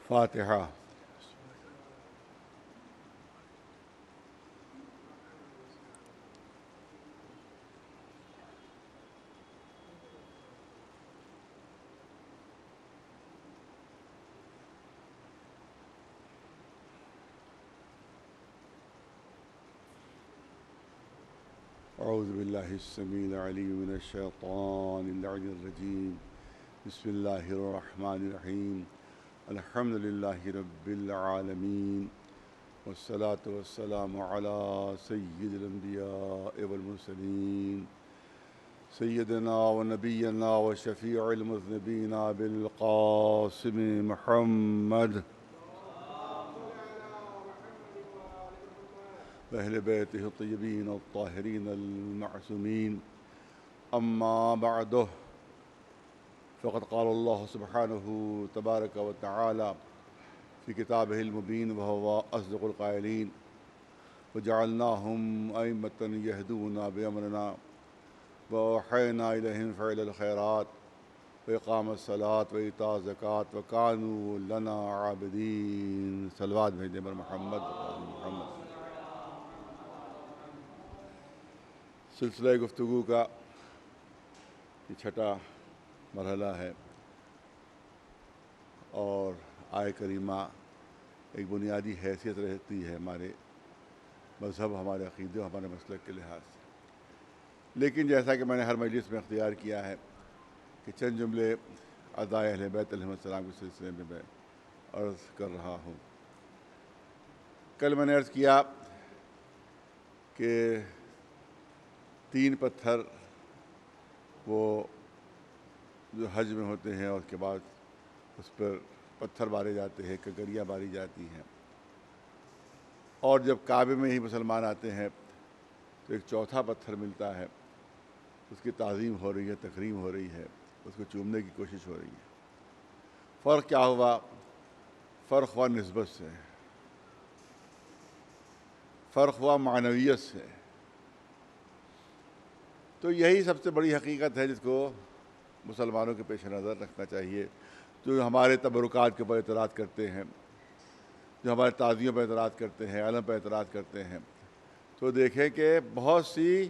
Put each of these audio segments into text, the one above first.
فاتحہ۔ اعوذ باللہ السمیع العلیم من الشیطان اللعین الرجیم، بسم اللہ الرحمن الرحیم، الحمد للہ رب العالمین، والصلاة والسلام علی سید الانبیاء والمرسلین، سیدنا و نبینا و شفیع المذنبین بالقاسم محمد اہل بیتہ الطیبین الطاہرین المعصومین، اما بعد فقد قال اللہ سبحانہ تبارک و تعالی فی کتابہ المبین وہو اصدق القائلین، وجعلناہم ائمۃ یہدون بامرنا واوحینا الیہم فعل الخیرات واقام الصلاۃ وایتاء الزکوٰۃ وکانوا لنا عابدین۔ صلوات بھیجیں بر محمد۔ سلسلہ گفتگو کا یہ چھٹا مرحلہ ہے، اور آیہ کریمہ ایک بنیادی حیثیت رہتی ہے ہمارے مذہب، ہمارے عقیدے، ہمارے مسلک کے لحاظ سے۔ لیکن جیسا کہ میں نے ہر مجلس میں اختیار کیا ہے کہ چند جملے اعضائے اہل بیت علیہم السلام کے سلسلے میں عرض کر رہا ہوں۔ کل میں نے عرض کیا کہ 3 پتھر وہ جو حج میں ہوتے ہیں، اور اس کے بعد اس پر پتھر مارے جاتے ہیں، کنکریاں ماری جاتی ہیں، اور جب کعبے میں ہی مسلمان آتے ہیں تو ایک چوتھا پتھر ملتا ہے، اس کی تعظیم ہو رہی ہے، تکریم ہو رہی ہے، اس کو چومنے کی کوشش ہو رہی ہے۔ فرق کیا ہوا؟ فرق ہوا نسبت سے، فرق ہوا معنویت سے۔ تو یہی سب سے بڑی حقیقت ہے جس کو مسلمانوں کے پیش نظر رکھنا چاہیے۔ جو ہمارے تبرکات کے اوپر اعتراض کرتے ہیں، جو ہمارے تعزیوں پر اعتراض کرتے ہیں، علم پر اعتراض کرتے ہیں، تو دیکھیں کہ بہت سی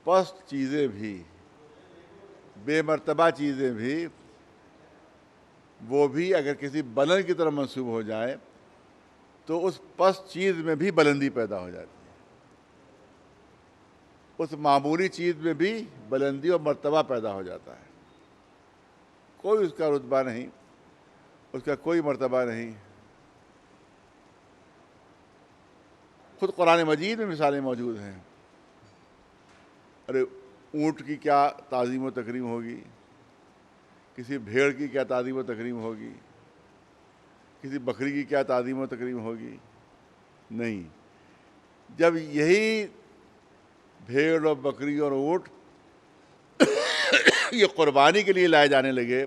پست چیزیں بھی، بے مرتبہ چیزیں بھی، وہ بھی اگر کسی بلند کی طرف منسوب ہو جائیں تو اس پست چیز میں بھی بلندی پیدا ہو جاتی ہے، اس معمولی چیز میں بھی بلندی اور مرتبہ پیدا ہو جاتا ہے۔ کوئی اس کا رتبہ نہیں، اس کا کوئی مرتبہ نہیں۔ خود قرآن مجید میں مثالیں موجود ہیں۔ ارے اونٹ کی کیا تعظیم و تکریم ہوگی، کسی بھیڑ کی کیا تعظیم و تکریم ہوگی، کسی بکری کی کیا تعظیم و تکریم ہوگی؟ نہیں۔ جب یہی بھیڑ اور بکری اور اونٹ یہ قربانی کے لیے لائے جانے لگے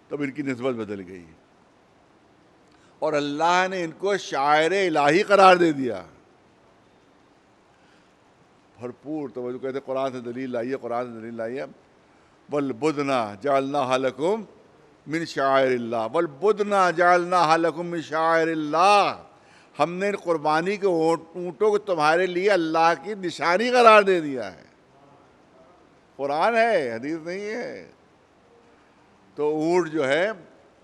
تب ان کی نسبت بدل گئی، اور اللہ نے ان کو شاعر الہی قرار دے دیا۔ بھرپور توجہ کہتے قرآن سے دلیل لائیے، قرآن سے دلیل لائیے۔ وَالْبُدْنَ جَعَلْنَاهَا لَكُمْ مِنْ شَعَائِرِ اللَّهِ، وَالْبُدْنَ جَعَلْنَاهَا لَكُمْ مِنْ شَعَائِرِ اللَّهِ، ہم نے قربانی کے اونٹوں کو تمہارے لیے اللہ کی نشانی قرار دے دیا ہے۔ قرآن ہے، حدیث نہیں ہے۔ تو اونٹ جو ہے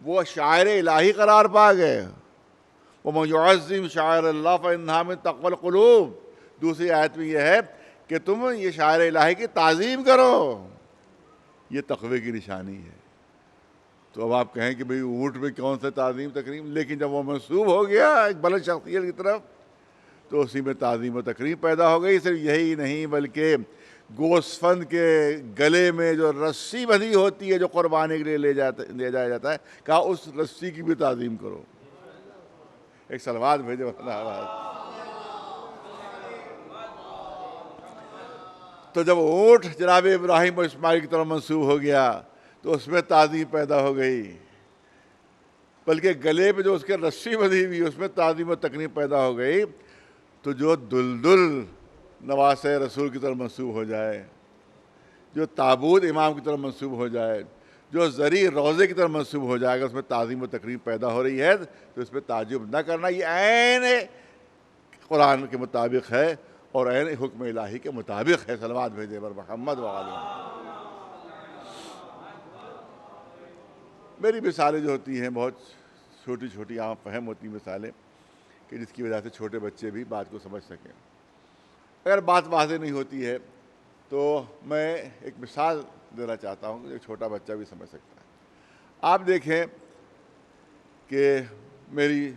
وہ شاعر الہی قرار پا گئے۔ وَمَن يُعَظِّمْ شَعَائِرَ اللَّهِ فَإِنَّهَا مِن تَقْوَى الْقُلُوبِ۔ دوسری آیت میں یہ ہے کہ تم یہ شاعر الہی کی تعظیم کرو، یہ تقوی کی نشانی ہے۔ تو اب آپ کہیں کہ بھئی اونٹ میں کون سا تعظیم تکریم، لیکن جب وہ منسوب ہو گیا ایک بلند شخصیت کی طرف تو اسی میں تعظیم و تکریم پیدا ہو گئی۔ صرف یہی نہیں بلکہ گوسفند کے گلے میں جو رسی بندھی ہوتی ہے جو قربانی کے لیے لے جایا جاتا ہے، کہا اس رسی کی بھی تعظیم کرو۔ ایک صلوات بھیجو۔ تو جب اونٹ جناب ابراہیم اور اسماعیل کی طرف منسوب ہو گیا تو اس میں تعظیم پیدا ہو گئی، بلکہ گلے پہ جو اس کے رسی بندھی ہوئی اس میں تعظیم و تکریم پیدا ہو گئی۔ تو جو دلدل نواسہ رسول کی طرف منسوب ہو جائے، جو تابوت امام کی طرف منسوب ہو جائے، جو زری روضے کی طرف منسوب ہو جائے گا اس میں تعظیم و تکریم پیدا ہو رہی ہے تو اس پہ تعجب نہ کرنا، یہ عین قرآن کے مطابق ہے اور عین حکم الہی کے مطابق ہے۔ صلوات بھیجے بر محمد وعلیہ۔ میری مثالیں جو ہوتی ہیں بہت چھوٹی چھوٹی عام فہم ہوتی مثالیں کہ جس کی وجہ سے چھوٹے بچے بھی بات کو سمجھ سکیں۔ اگر بات واضح نہیں ہوتی ہے تو میں ایک مثال دینا چاہتا ہوں کہ ایک چھوٹا بچہ بھی سمجھ سکتا ہے۔ آپ دیکھیں کہ میری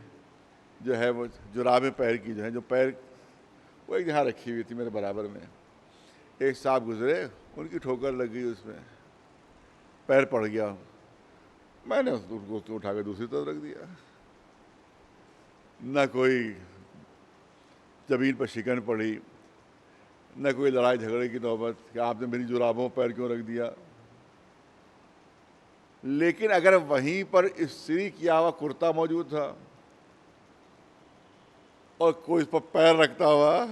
جو ہے وہ جرابیں پیر کی جو ہیں، جو پیر وہ ایک جگہ رکھی ہوئی تھی میرے برابر میں، ایک صاحب گزرے، ان کی ٹھوکر لگ گئی، اس میں پیر پڑ گیا، میں نے اس کو اٹھا کے دوسری طرف رکھ دیا۔ نہ کوئی زمین پر شکن پڑی، نہ کوئی لڑائی جھگڑے کی نوبت کہ آپ نے میری جرابوں پیر کیوں رکھ دیا۔ لیکن اگر وہیں پر استری کیا ہوا کرتا موجود تھا اور کوئی اس پر پیر رکھتا ہوا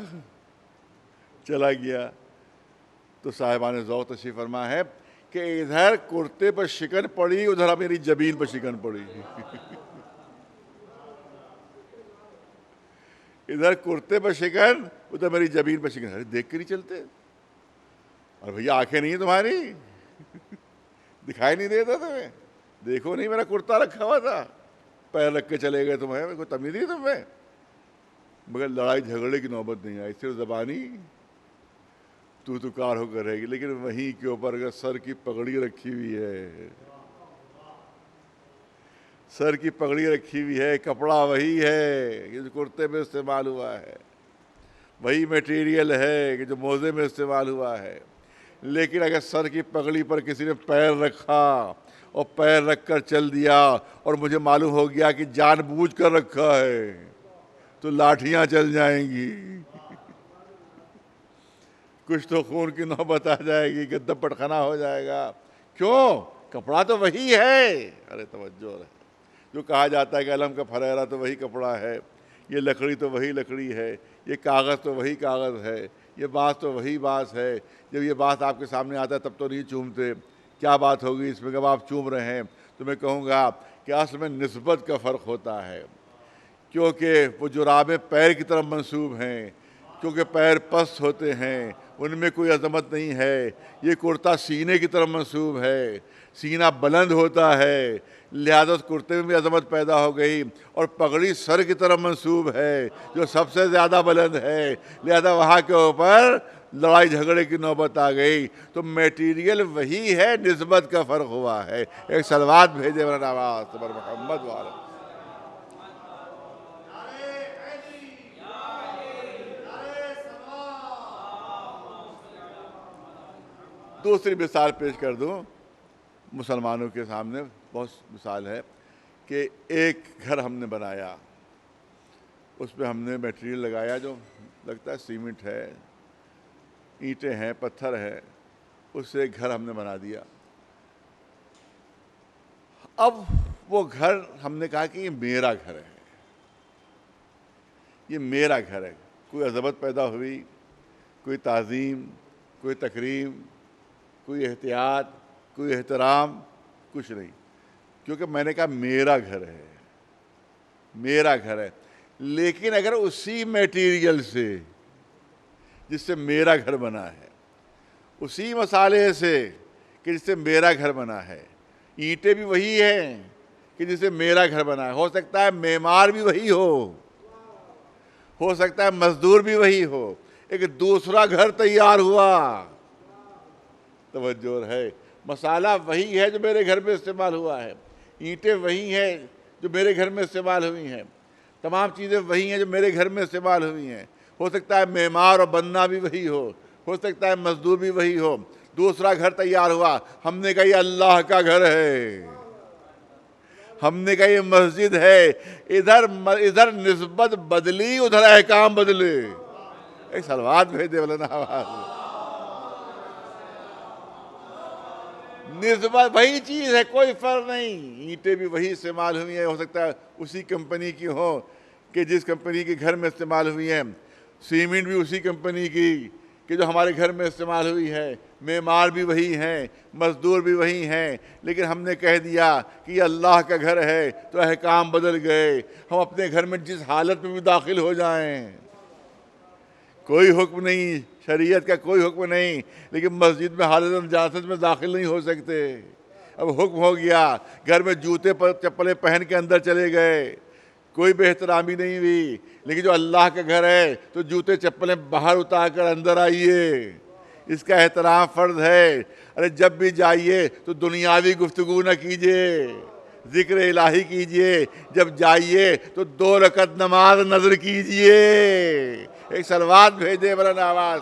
چلا گیا تو صاحبان ذوق تشریف فرما ہے کہ ادھر کرتے پر شکن پڑی، ادھر میری جبین پر شکن پڑی۔ ادھر کرتے پر شکن، ادھر میری جبین پر شکن۔ ارے دیکھ کے نہیں چلتے؟ اور بھیا آنکھیں نہیں ہیں تمہاری؟ دکھائی نہیں دیتا تمہیں؟ دیکھو نہیں میرا کرتا رکھا ہوا تھا، پیر رکھ کے چلے گئے تمہیں، کوئی تمیز نہیں تمہیں؟ مگر لڑائی جھگڑے کی نوبت نہیں آئی، صرف زبانی تو کار ہو کر رہے گی۔ لیکن وہیں کے اوپر اگر سر کی پگڑی رکھی ہوئی ہے، سر کی پگڑی رکھی ہوئی ہے، کپڑا وہی ہے کہ جو کرتے میں استعمال ہوا ہے، وہی میٹیریل ہے کہ جو موزے میں استعمال ہوا ہے، لیکن اگر سر کی پگڑی پر کسی نے پیر رکھا اور پیر رکھ کر چل دیا اور مجھے معلوم ہو گیا کہ جان بوجھ کر رکھا ہے تو لاٹھیاں چل جائیں گی، کچھ تو خون کی نوبت آ جائے گی، گدہ پٹخانہ ہو جائے گا۔ کیوں؟ کپڑا تو وہی ہے۔ ارے توجہ ہے، جو کہا جاتا ہے کہ علم کا پھریرا تو وہی کپڑا ہے، یہ لکڑی تو وہی لکڑی ہے، یہ کاغذ تو وہی کاغذ ہے، یہ بانس تو وہی بانس ہے۔ جب یہ بات آپ کے سامنے آتا ہے تب تو نہیں چومتے، کیا بات ہوگی اس میں؟ جب آپ چوم رہے ہیں تو میں کہوں گا کہ اصل میں نسبت کا فرق ہوتا ہے، کیونکہ وہ جرابیں پیر کی طرف منسوب ہیں، کیونکہ پیر پست ہوتے ہیں، ان میں کوئی عظمت نہیں ہے۔ یہ کرتا سینے کی طرف منسوب ہے، سینہ بلند ہوتا ہے، لہذا اس کرتے میں بھی عظمت پیدا ہو گئی، اور پگڑی سر کی طرف منسوب ہے جو سب سے زیادہ بلند ہے، لہذا وہاں کے اوپر لڑائی جھگڑے کی نوبت آ گئی۔ تو میٹیریل وہی ہے، نسبت کا فرق ہوا ہے۔ ایک صلوات بھیجے ورنہ آواز پر محمد والا۔ دوسری مثال پیش کر دوں، مسلمانوں کے سامنے بہت مثال ہے کہ ایک گھر ہم نے بنایا، اس پہ ہم نے میٹیریل لگایا جو لگتا ہے سیمنٹ ہے، اینٹیں ہیں، پتھر ہے، اس سے ایک گھر ہم نے بنا دیا۔ اب وہ گھر ہم نے کہا کہ یہ میرا گھر ہے، یہ میرا گھر ہے۔ کوئی عظمت پیدا ہوئی، کوئی تعظیم، کوئی تکریم، کوئی احتیاط، کوئی احترام، کچھ نہیں، کیونکہ میں نے کہا میرا گھر ہے، میرا گھر ہے۔ لیکن اگر اسی میٹیریل سے جس سے میرا گھر بنا ہے، اسی مسالے سے کہ جس سے میرا گھر بنا ہے، اینٹیں بھی وہی ہیں کہ جس سے میرا گھر بنا ہے، ہو سکتا ہے معمار بھی وہی ہو سکتا ہے مزدور بھی وہی ہو، ایک دوسرا گھر تیار ہوا۔ توجہ ہے، مسالہ وہی ہے جو میرے گھر میں استعمال ہوا ہے، اینٹیں وہی ہیں جو میرے گھر میں استعمال ہوئی ہیں، تمام چیزیں وہی ہیں جو میرے گھر میں استعمال ہوئی ہیں۔ ہو سکتا ہے معمار اور بننا بھی وہی ہو سکتا ہے مزدور بھی وہی ہو، دوسرا گھر تیار ہوا، ہم نے کہا یہ اللہ کا گھر ہے، ہم نے کہا یہ مسجد ہے، ادھر نسبت بدلی، ادھر احکام بدلے۔ ایک صلوات بھیجے مولانا آواز۔ نسبت وہی چیز ہے، کوئی فرق نہیں، اینٹیں بھی وہی استعمال ہوئی ہیں، ہو سکتا ہے اسی کمپنی کی ہو کہ جس کمپنی کے گھر میں استعمال ہوئی ہیں، سیمنٹ بھی اسی کمپنی کی کہ جو ہمارے گھر میں استعمال ہوئی ہے، معمار بھی وہی ہیں، مزدور بھی وہی ہیں، لیکن ہم نے کہہ دیا کہ یہ اللہ کا گھر ہے تو احکام بدل گئے۔ ہم اپنے گھر میں جس حالت میں بھی داخل ہو جائیں، کوئی حکم نہیں، شریعت کا کوئی حکم نہیں، لیکن مسجد میں حالت نجاست میں داخل نہیں ہو سکتے۔ اب حکم ہو گیا، گھر میں جوتے پر چپلیں پہن کے اندر چلے گئے، کوئی بے احترامی نہیں ہوئی، لیکن جو اللہ کا گھر ہے تو جوتے چپلیں باہر اتار کر اندر آئیے، اس کا احترام فرض ہے۔ ارے جب بھی جائیے تو دنیاوی گفتگو نہ کیجیے، ذکر الہی کیجیے، جب جائیے تو 2 رکعت نماز نظر کیجیے، ایک صلوات بھیجے بلند آواز۔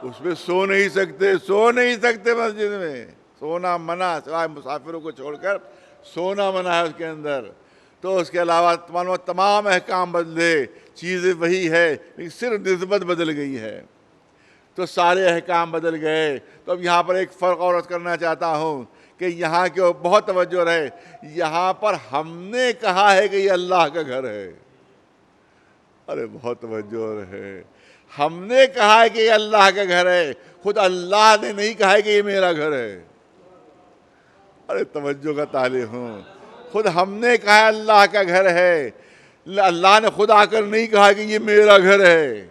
اس میں سو نہیں سکتے مسجد میں، سونا منع، سوائے مسافروں کو چھوڑ کر سونا منع ہے اس کے اندر۔ تو اس کے علاوہ تمام احکام بدلے، چیزیں وہی ہے لیکن صرف نسبت بدل گئی ہے، تو سارے احکام بدل گئے۔ تو اب یہاں پر ایک فرق اور کرنا چاہتا ہوں کہ یہاں کے بہت توجہ رہے، یہاں پر ہم نے کہا ہے کہ یہ اللہ کا گھر ہے، ارے بہت توجہ رہے، ہم نے کہا ہے کہ یہ اللہ کا گھر ہے، خود اللہ نے نہیں کہا ہے کہ یہ میرا گھر ہے، ارے توجہ کا طالب ہوں، خود ہم نے کہا ہے اللہ کا گھر ہے، اللہ نے خود آ کر نہیں کہا کہ یہ میرا گھر ہے،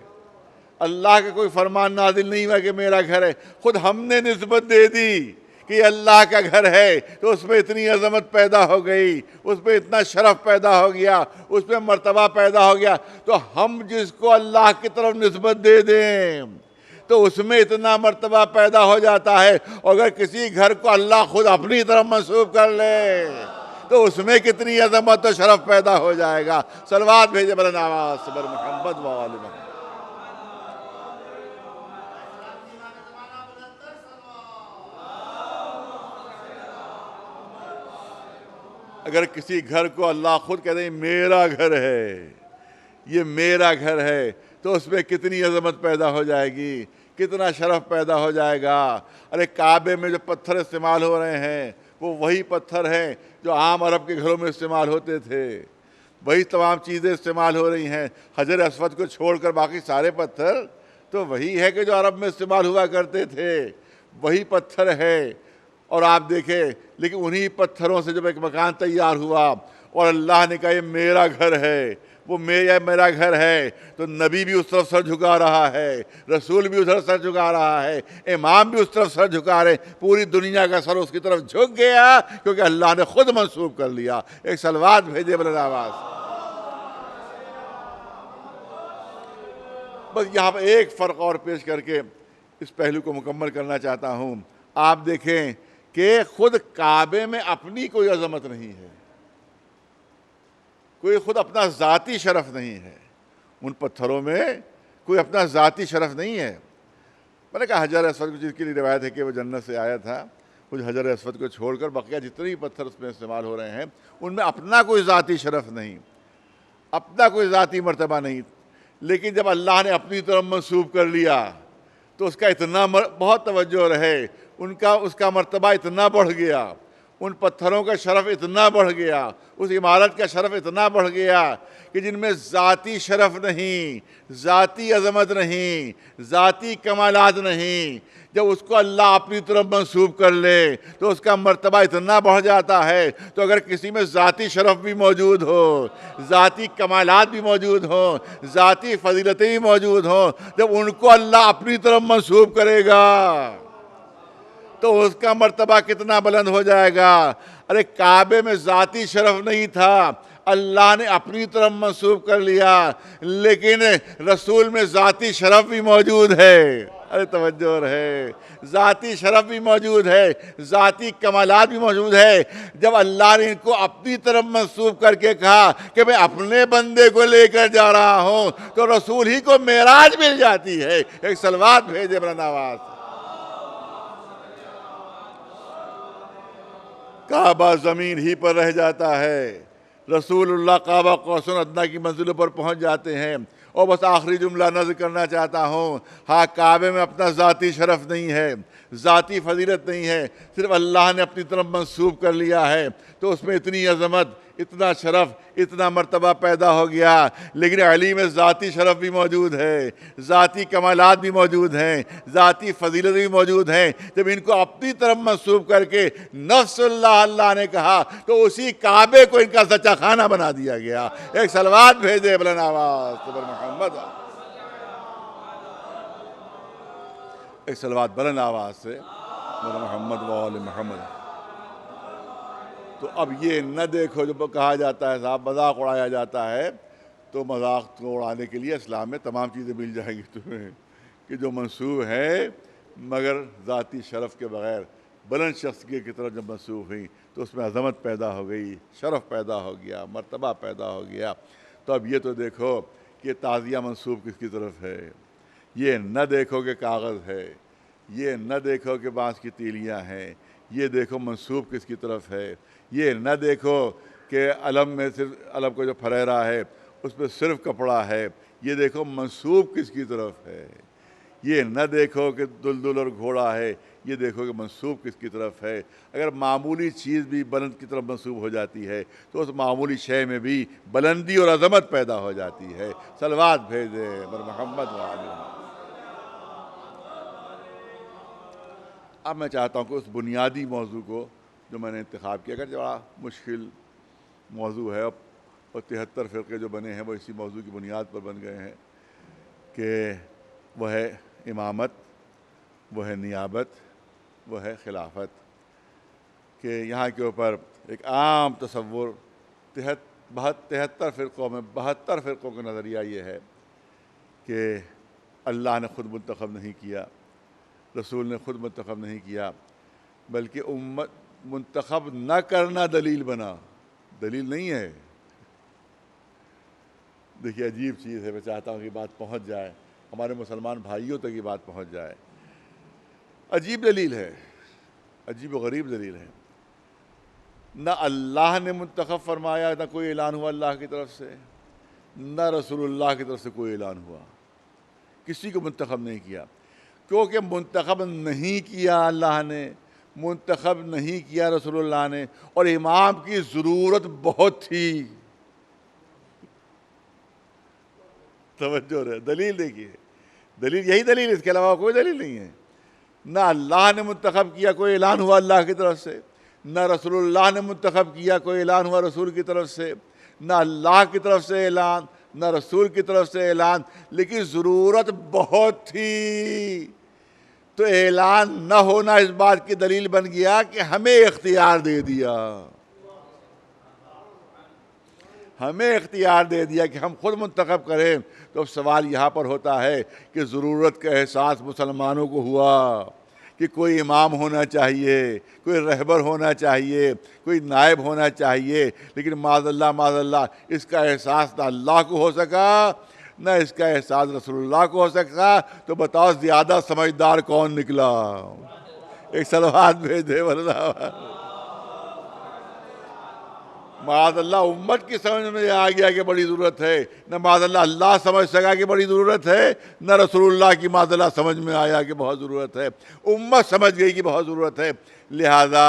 اللہ کا کوئی فرمان نازل نہیں ہوا کہ میرا گھر ہے، خود ہم نے نسبت دے دی کہ یہ اللہ کا گھر ہے، تو اس میں اتنی عظمت پیدا ہو گئی، اس میں اتنا شرف پیدا ہو گیا، اس میں مرتبہ پیدا ہو گیا، تو ہم جس کو اللہ کی طرف نسبت دے دیں تو اس میں اتنا مرتبہ پیدا ہو جاتا ہے، اور اگر کسی گھر کو اللہ خود اپنی طرف منسوب کر لے تو اس میں کتنی عظمت و شرف پیدا ہو جائے گا۔ صلوات بھیجے بلند آواز سے بر محمد و آل محمد۔ اگر کسی گھر کو اللہ خود کہتے ہیں میرا گھر ہے، یہ میرا گھر ہے، تو اس میں کتنی عظمت پیدا ہو جائے گی، کتنا شرف پیدا ہو جائے گا۔ ارے کعبے میں جو پتھر استعمال ہو رہے ہیں وہ وہی پتھر ہیں جو عام عرب کے گھروں میں استعمال ہوتے تھے، وہی تمام چیزیں استعمال ہو رہی ہیں، حجر اسود کو چھوڑ کر باقی سارے پتھر تو وہی ہے کہ جو عرب میں استعمال ہوا کرتے تھے، وہی پتھر ہے۔ اور آپ دیکھیں، لیکن انہی پتھروں سے جب ایک مکان تیار ہوا اور اللہ نے کہا یہ میرا گھر ہے، وہ میرا گھر ہے، تو نبی بھی اس طرف سر جھکا رہا ہے، رسول بھی ادھر سر جھکا رہا ہے، امام بھی اس طرف سر جھکا رہے، پوری دنیا کا سر اس کی طرف جھک گیا کیونکہ اللہ نے خود منسوب کر لیا۔ ایک صلوات بھیجے بلند آواز۔ بس یہاں پر ایک فرق اور پیش کر کے اس پہلو کو مکمل کرنا چاہتا ہوں۔ آپ دیکھیں کہ خود کعبے میں اپنی کوئی عظمت نہیں ہے، کوئی خود اپنا ذاتی شرف نہیں ہے، ان پتھروں میں کوئی اپنا ذاتی شرف نہیں ہے۔ میں نے کہا حجر اسود کو، جس کی روایت ہے کہ وہ جنت سے آیا تھا، کچھ حجر اسود کو چھوڑ کر بقیہ جتنے پتھر اس میں استعمال ہو رہے ہیں ان میں اپنا کوئی ذاتی شرف نہیں، اپنا کوئی ذاتی مرتبہ نہیں، لیکن جب اللہ نے اپنی طرف منسوب کر لیا تو اس کا اتنا بہت توجہ رہے، اس کا مرتبہ اتنا بڑھ گیا، ان پتھروں کا شرف اتنا بڑھ گیا، اس عمارت کا شرف اتنا بڑھ گیا کہ جن میں ذاتی شرف نہیں، ذاتی عظمت نہیں، ذاتی کمالات نہیں، جب اس کو اللہ اپنی طرف منسوب کر لے تو اس کا مرتبہ اتنا بڑھ جاتا ہے۔ تو اگر کسی میں ذاتی شرف بھی موجود ہو، ذاتی کمالات بھی موجود ہوں، ذاتی فضیلتیں بھی موجود ہوں، جب ان کو اللہ اپنی طرف منسوب کرے گا تو اس کا مرتبہ کتنا بلند ہو جائے گا۔ ارے کعبے میں ذاتی شرف نہیں تھا، اللہ نے اپنی طرف منسوب کر لیا، لیکن رسول میں ذاتی شرف بھی موجود ہے، ارے توجہ رہے، ذاتی شرف بھی موجود ہے، ذاتی کمالات بھی موجود ہے۔ جب اللہ نے ان کو اپنی طرف منسوب کر کے کہا کہ میں اپنے بندے کو لے کر جا رہا ہوں تو رسول ہی کو معراج مل جاتی ہے۔ ایک صلوات بھیجے بلند آواز۔ کعبہ زمین ہی پر رہ جاتا ہے، رسول اللہ قاب قوسین ادنیٰ کی منزلوں پر پہنچ جاتے ہیں. اور بس آخری جملہ نظر کرنا چاہتا ہوں، ہاں کعبے میں اپنا ذاتی شرف نہیں ہے، ذاتی فضیلت نہیں ہے، صرف اللہ نے اپنی طرف منسوب کر لیا ہے، تو اس میں اتنی عظمت، اتنا شرف، اتنا مرتبہ پیدا ہو گیا. لیکن علی میں ذاتی شرف بھی موجود ہے، ذاتی کمالات بھی موجود ہیں، ذاتی فضیلت بھی موجود ہیں. جب ان کو اپنی طرف منسوب کر کے نفس اللہ نے کہا تو اسی کعبے کو ان کا سچا خانہ بنا دیا گیا. ایک صلوات بھیجے بلند آواز پر محمد، ایک صلوات بلند آواز سے محمد و آل محمد. تو اب یہ نہ دیکھو، جب کہا جاتا ہے صاحب مذاق اڑایا جاتا ہے، تو مذاق کو اڑانے کے لیے اسلام میں تمام چیزیں مل جائیں گی تمہیں، کہ جو منسوب ہے مگر ذاتی شرف کے بغیر بلند شخص کی طرف جب منسوب ہوئی تو اس میں عظمت پیدا ہو گئی، شرف پیدا ہو گیا، مرتبہ پیدا ہو گیا. تو اب یہ تو دیکھو کہ تعزیہ منسوب کس کی طرف ہے. یہ نہ دیکھو کہ کاغذ ہے، یہ نہ دیکھو کہ بانس کی تیلیاں ہیں، یہ دیکھو منسوب کس کی طرف ہے. یہ نہ دیکھو کہ علم میں صرف علم کو جو پھریرا ہے اس پہ صرف کپڑا ہے، یہ دیکھو منسوب کس کی طرف ہے. یہ نہ دیکھو کہ دلدل اور گھوڑا ہے، یہ دیکھو کہ منسوب کس کی طرف ہے. اگر معمولی چیز بھی بلند کی طرف منسوب ہو جاتی ہے تو اس معمولی شے میں بھی بلندی اور عظمت پیدا ہو جاتی ہے. صلوات بھیجے بر محمد و آل محمد. اب میں چاہتا ہوں کہ اس بنیادی موضوع کو جو میں نے انتخاب کیا، اگر بڑا مشکل موضوع ہے اور 73 فرقے جو بنے ہیں وہ اسی موضوع کی بنیاد پر بن گئے ہیں، کہ وہ ہے امامت، وہ ہے نیابت، وہ ہے خلافت. کہ یہاں کے اوپر ایک عام تصور 73 فرقوں میں 72 فرقوں کا نظریہ یہ ہے کہ اللہ نے خود منتخب نہیں کیا، رسول نے خود منتخب نہیں کیا، بلکہ امت منتخب نہ کرنا دلیل بنا، دلیل نہیں ہے. دیکھیے عجیب چیز ہے، میں چاہتا ہوں کہ بات پہنچ جائے، ہمارے مسلمان بھائیوں تک یہ بات پہنچ جائے. عجیب دلیل ہے، عجیب و غریب دلیل ہے. نہ اللہ نے منتخب فرمایا، نہ کوئی اعلان ہوا اللہ کی طرف سے، نہ رسول اللہ کی طرف سے کوئی اعلان ہوا، کسی کو منتخب نہیں کیا. کیونکہ منتخب نہیں کیا اللہ نے، منتخب نہیں کیا رسول اللہ نے، اور امام کی ضرورت بہت تھی. توجہ رہے، دلیل دیکھیے، دلیل یہی دلیل، اس کے علاوہ کوئی دلیل نہیں ہے. نہ اللہ نے منتخب کیا، کوئی اعلان ہوا اللہ کی طرف سے، نہ رسول اللہ نے منتخب کیا، کوئی اعلان ہوا رسول کی طرف سے. نہ اللہ کی طرف سے اعلان، نہ رسول کی طرف سے اعلان، لیکن ضرورت بہت تھی. تو اعلان نہ ہونا اس بات کی دلیل بن گیا کہ ہمیں اختیار دے دیا، ہمیں اختیار دے دیا کہ ہم خود منتخب کریں. تو اب سوال یہاں پر ہوتا ہے کہ ضرورت کا احساس مسلمانوں کو ہوا کہ کوئی امام ہونا چاہیے، کوئی رہبر ہونا چاہیے، کوئی نائب ہونا چاہیے. لیکن معاذ اللہ اس کا احساس نہ اللہ کو ہو سکا، نہ اس کا احساس رسول اللہ کو ہو سکا. تو بتاؤ زیادہ سمجھدار کون نکلا؟ ایک صلوات بھیجے واللہ. معاذ اللہ امت کی سمجھ میں آ گیا کہ بڑی ضرورت ہے، نہ معاذ اللہ سمجھ سکا کہ بڑی ضرورت ہے، نہ رسول اللہ کی معاذ اللہ سمجھ میں آیا کہ بہت ضرورت ہے. امت سمجھ گئی کہ بہت ضرورت ہے، لہذا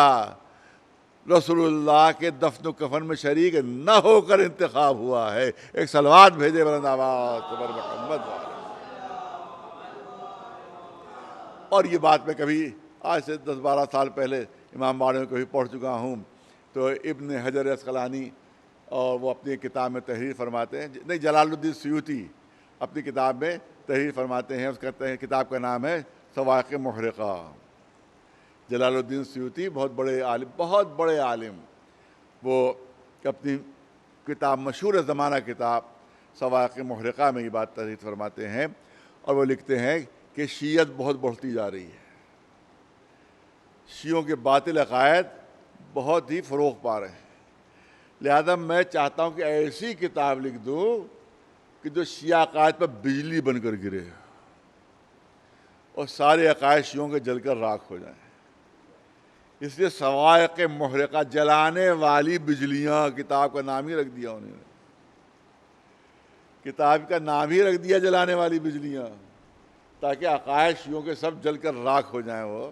رسول اللہ کے دفن و کفن میں شریک نہ ہو کر انتخاب ہوا ہے. ایک صلوات بھیجے بلند آواز پر محمد. اور یہ بات میں کبھی آج سے 10-12 سال پہلے امام باڑے میں کبھی پڑھ چکا ہوں. تو ابن حجر اسقلانی اور وہ اپنی کتاب میں تحریر فرماتے ہیں، نہیں جلال الدین سیوطی اپنی کتاب میں تحریر فرماتے ہیں، اس کا کتاب کا نام ہے صواعق محرقہ. جلال الدین سیوطی بہت بڑے عالم، وہ اپنی کتاب مشہور زمانہ کتاب صواعق محرقہ میں یہ بات تحریر فرماتے ہیں، اور وہ لکھتے ہیں کہ شیعت بہت بڑھتی جا رہی ہے، شیعوں کے باطل عقائد بہت ہی فروغ پا رہے ہیں. لہذا میں چاہتا ہوں کہ ایسی کتاب لکھ دوں کہ جو شیعہ عقائد پر بجلی بن کر گرے اور سارے عقائد شیعوں کے جل کر راکھ ہو جائیں. اس لیے صواعق محرقہ، جلانے والی بجلیاں، کتاب کا نام ہی رکھ دیا انہوں نے، کتاب کا نام ہی رکھ دیا جلانے والی بجلیاں، تاکہ عقائد شیعوں کے سب جل کر راکھ ہو جائیں. وہ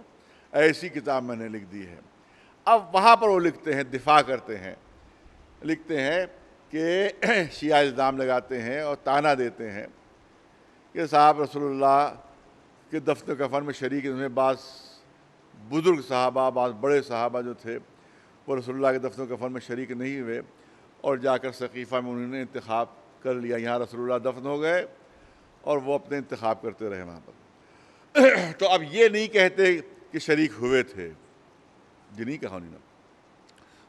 ایسی کتاب میں نے لکھ دی ہے. اب وہاں پر وہ لکھتے ہیں، دفاع کرتے ہیں، لکھتے ہیں کہ شیعہ الزام لگاتے ہیں اور طعنہ دیتے ہیں کہ صاحب رسول اللہ کے دفن و کفن میں شریک ہوئے بعض بزرگ صحابہ، بعض بڑے صحابہ جو تھے وہ رسول اللہ کے دفن و کفن میں شریک نہیں ہوئے، اور جا کر سقیفہ میں انہوں نے انتخاب کر لیا، یہاں رسول اللہ دفن ہو گئے اور وہ اپنے انتخاب کرتے رہے وہاں پر. تو اب یہ نہیں کہتے کہ شریک ہوئے تھے، یہ نہیں کہا انہوں نے.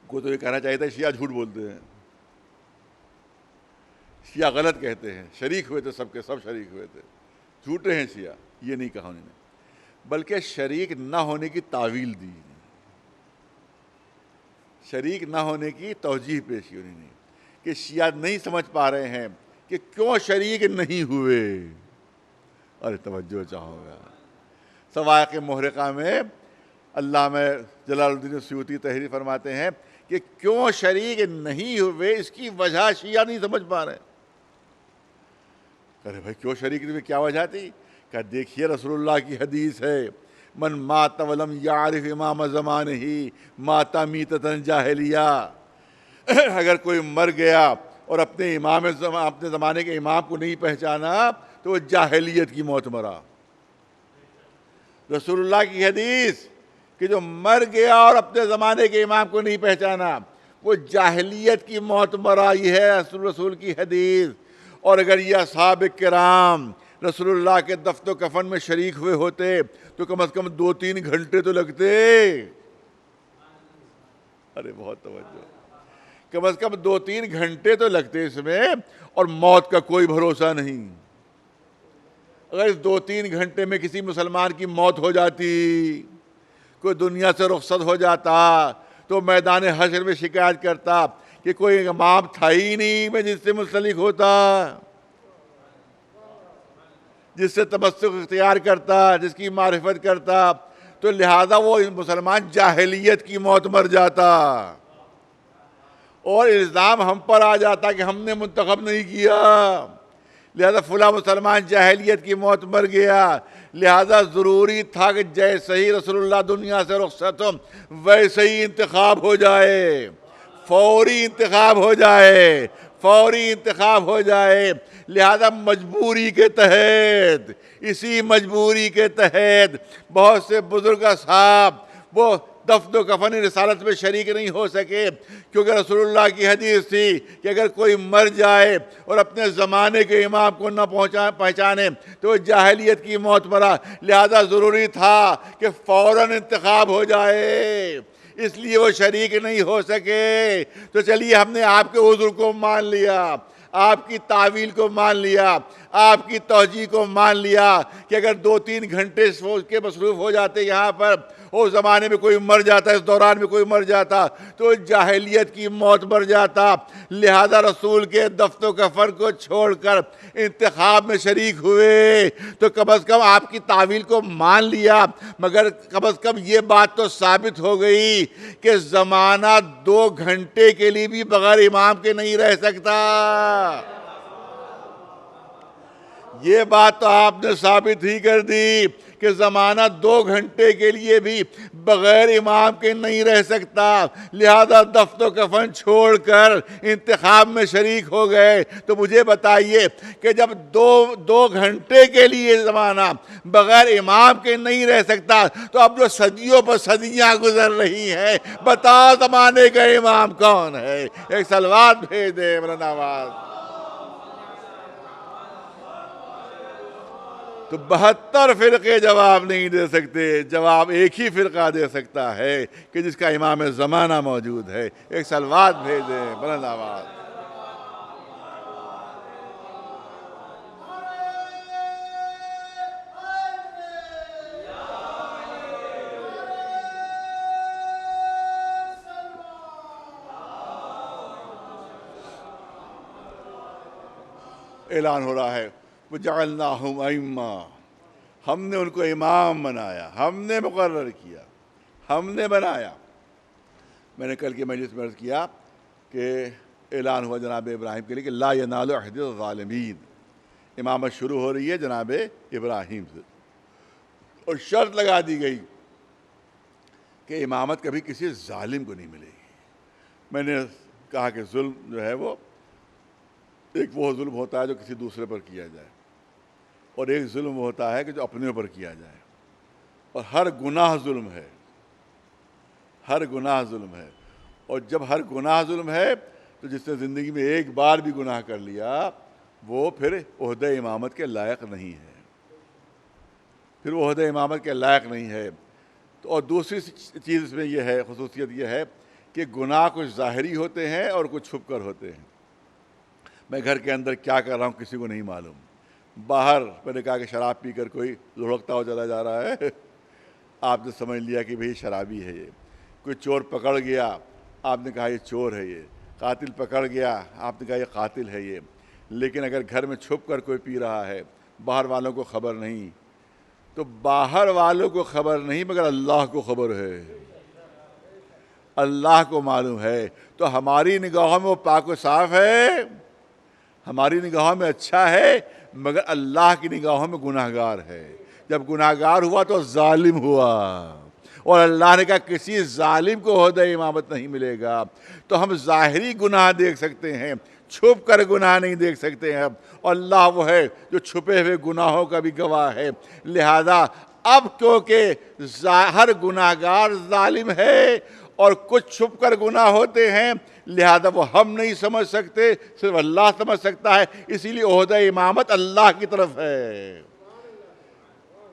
کو تو یہ کہنا چاہیے تھا شیعہ جھوٹ بولتے ہیں، شیعہ غلط کہتے ہیں، شریک ہوئے تھے، سب کے سب شریک ہوئے تھے، جھوٹے ہیں شیعہ. یہ نہیں کہا انہوں نے، بلکہ شریک نہ ہونے کی تعویل دی، شریک نہ ہونے کی توجیہ پیش کی انہوں نے کہ شیعہ نہیں سمجھ پا رہے ہیں کہ کیوں شریک نہیں ہوئے. ارے توجہ چاہو گا، صواعق محرقہ میں علامہ جلال الدین سیوطی تحریر فرماتے ہیں کہ کیوں شریک نہیں ہوئے، اس کی وجہ شیعہ نہیں سمجھ پا رہے. ارے بھائی کیوں شریک نہیں ہوئے، کیا وجہ تھی؟ کہ دیکھیے رسول اللہ کی حدیث ہے، من مات ولم یعرف امام زمانہ مات میتۃ جاہلیہ. اگر کوئی مر گیا اور اپنے زمانے کے امام کو نہیں پہچانا تو وہ جاہلیت کی موت مرا. رسول اللہ کی حدیث کہ جو مر گیا اور اپنے زمانے کے امام کو نہیں پہچانا وہ جاہلیت کی موت مرا. یہ ہے رسول کی حدیث. اور اگر یہ اصحاب کرام رسول اللہ کے دفن و کفن میں شریک ہوئے ہوتے تو کم از کم 2-3 گھنٹے تو لگتے. ارے بہت توجہ، کم از کم 2-3 گھنٹے تو لگتے اس میں، اور موت کا کوئی بھروسہ نہیں. اگر اس 2-3 گھنٹے میں کسی مسلمان کی موت ہو جاتی، کوئی دنیا سے رخصت ہو جاتا، تو میدان حشر میں شکایت کرتا کہ کوئی امام تھا ہی نہیں میں جس سے منسلک ہوتا، جس سے تمسک اختیار کرتا، جس کی معرفت کرتا. تو لہذا وہ مسلمان جاہلیت کی موت مر جاتا، اور الزام ہم پر آ جاتا کہ ہم نے منتخب نہیں کیا، لہذا فلاں مسلمان جاہلیت کی موت مر گیا. لہذا ضروری تھا کہ جیسے ہی رسول اللہ دنیا سے رخصت ہو ویسے ہی انتخاب ہو جائے، فوری انتخاب ہو جائے، فوری انتخاب ہو جائے. لہذا مجبوری کے تحت، اسی مجبوری کے تحت بہت سے بزرگ اصحاب وہ دفن و کفن رسالت میں شریک نہیں ہو سکے، کیونکہ رسول اللہ کی حدیث تھی کہ اگر کوئی مر جائے اور اپنے زمانے کے امام کو نہ پہچانے تو وہ جاہلیت کی موت مرا. لہذا ضروری تھا کہ فوراً انتخاب ہو جائے، اس لیے وہ شریک نہیں ہو سکے. تو چلیے ہم نے آپ کے عذر کو مان لیا، آپ کی تعویل کو مان لیا، آپ کی توجیہ کو مان لیا کہ اگر 2-3 گھنٹے سوچ کے مصروف ہو جاتے یہاں پر، اس زمانے میں کوئی مر جاتا، اس دوران میں کوئی مر جاتا تو جاہلیت کی موت مر جاتا. لہذا رسول کے دفن و کفن کو چھوڑ کر انتخاب میں شریک ہوئے تو کم از کم آپ کی تعویل کو مان لیا، مگر کم از کم یہ بات تو ثابت ہو گئی کہ زمانہ 2 گھنٹے کے لیے بھی بغیر امام کے نہیں رہ سکتا. یہ بات تو آپ نے ثابت ہی کر دی کہ زمانہ 2 گھنٹے کے لیے بھی بغیر امام کے نہیں رہ سکتا. لہذا دفن و کفن چھوڑ کر انتخاب میں شریک ہو گئے. تو مجھے بتائیے کہ جب 2 گھنٹے کے لیے زمانہ بغیر امام کے نہیں رہ سکتا تو اب جو صدیوں پر صدیاں گزر رہی ہیں، بتاؤ زمانے کا امام کون ہے؟ ایک صلوات بھیج دے مولانا آواز. تو 72 فرقے جواب نہیں دے سکتے، جواب ایک ہی فرقہ دے سکتا ہے کہ جس کا امام زمانہ موجود ہے. ایک صلوات بھیج دیں بلند آواز. اعلان ہو رہا ہے وَجَعَلْنَاهُمْ أَئِمَّةً، ہم نے ان کو امام بنایا، ہم نے مقرر کیا، ہم نے بنایا. میں نے کل کی مجلس میں عرض کیا کہ اعلان ہوا جناب ابراہیم کے لیے کہ لا ینال عہد الظالمین. امامت شروع ہو رہی ہے جناب ابراہیم سے, اور شرط لگا دی گئی کہ امامت کبھی کسی ظالم کو نہیں ملے گی. میں نے کہا کہ ظلم جو ہے وہ ایک وہ ظلم ہوتا ہے جو کسی دوسرے پر کیا جائے, اور ایک ظلم ہوتا ہے کہ جو اپنے اوپر کیا جائے, اور ہر گناہ ظلم ہے, ہر گناہ ظلم ہے. اور جب ہر گناہ ظلم ہے تو جس نے زندگی میں ایک بار بھی گناہ کر لیا وہ پھر عہدہ امامت کے لائق نہیں ہے, پھر وہ عہدہ امامت کے لائق نہیں ہے. تو اور دوسری چیز اس میں یہ ہے, خصوصیت یہ ہے کہ گناہ کچھ ظاہری ہوتے ہیں اور کچھ چھپ کر ہوتے ہیں. میں گھر کے اندر کیا کر رہا ہوں کسی کو نہیں معلوم, باہر میں نے کہا کہ شراب پی کر کوئی لڑکتا ہو چلا جا رہا ہے, آپ نے سمجھ لیا کہ بھئی شرابی ہے یہ. کوئی چور پکڑ گیا, آپ نے کہا یہ چور ہے یہ. قاتل پکڑ گیا, آپ نے کہا یہ قاتل ہے یہ. لیکن اگر گھر میں چھپ کر کوئی پی رہا ہے, باہر والوں کو خبر نہیں, تو باہر والوں کو خبر نہیں مگر اللہ کو خبر ہے, اللہ کو معلوم ہے. تو ہماری نگاہوں میں وہ پاک و صاف ہے, ہماری نگاہوں میں اچھا ہے, مگر اللہ کی نگاہوں میں گناہ گار ہے. جب گناہ گار ہوا تو ظالم ہوا, اور اللہ نے کہا کسی ظالم کو عہدہ امامت نہیں ملے گا. تو ہم ظاہری گناہ دیکھ سکتے ہیں, چھپ کر گناہ نہیں دیکھ سکتے ہیں, اور اللہ وہ ہے جو چھپے ہوئے گناہوں کا بھی گواہ ہے. لہذا اب کیونکہ ہر گناہ گار ظالم ہے اور کچھ چھپ کر گناہ ہوتے ہیں, لہذا وہ ہم نہیں سمجھ سکتے, صرف اللہ سمجھ سکتا ہے. اسی لیے عہدہ امامت اللہ کی طرف ہے,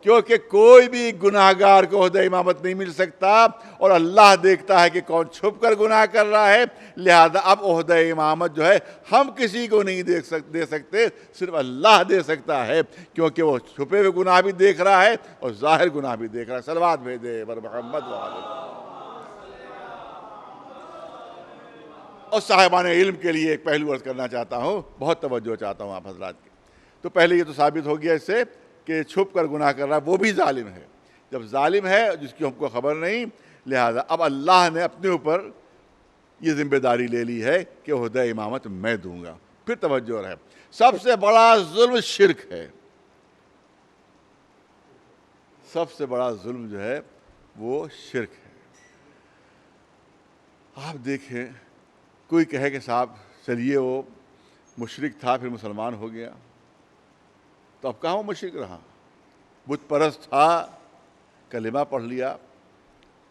کیونکہ کوئی بھی گناہ گار کو عہدہ امامت نہیں مل سکتا, اور اللہ دیکھتا ہے کہ کون چھپ کر گناہ کر رہا ہے. لہذا اب عہدہ امامت جو ہے ہم کسی کو نہیں دے سکتے, صرف اللہ دے سکتا ہے, کیونکہ وہ چھپے ہوئے گناہ بھی دیکھ رہا ہے اور ظاہر گناہ بھی دیکھ رہا ہے. صلوات بھیجے بر محمد وعلیہ. اور صاحبان علم کے لیے ایک پہلو عرض کرنا چاہتا ہوں, بہت توجہ چاہتا ہوں آپ حضرات کی. تو پہلے یہ تو ثابت ہو گیا اس سے کہ چھپ کر گناہ کر رہا ہے وہ بھی ظالم ہے. جب ظالم ہے جس کی ہم کو خبر نہیں, لہذا اب اللہ نے اپنے اوپر یہ ذمہ داری لے لی ہے کہ عہدہ امامت میں دوں گا. پھر توجہ رہے, سب سے بڑا ظلم شرک ہے. سب سے بڑا ظلم جو ہے وہ شرک ہے. آپ دیکھیں, کوئی کہے کہ صاحب چلیے وہ مشرک تھا پھر مسلمان ہو گیا, تو اب کہاں وہ مشرک رہا؟ بت پرست تھا, کلمہ پڑھ لیا,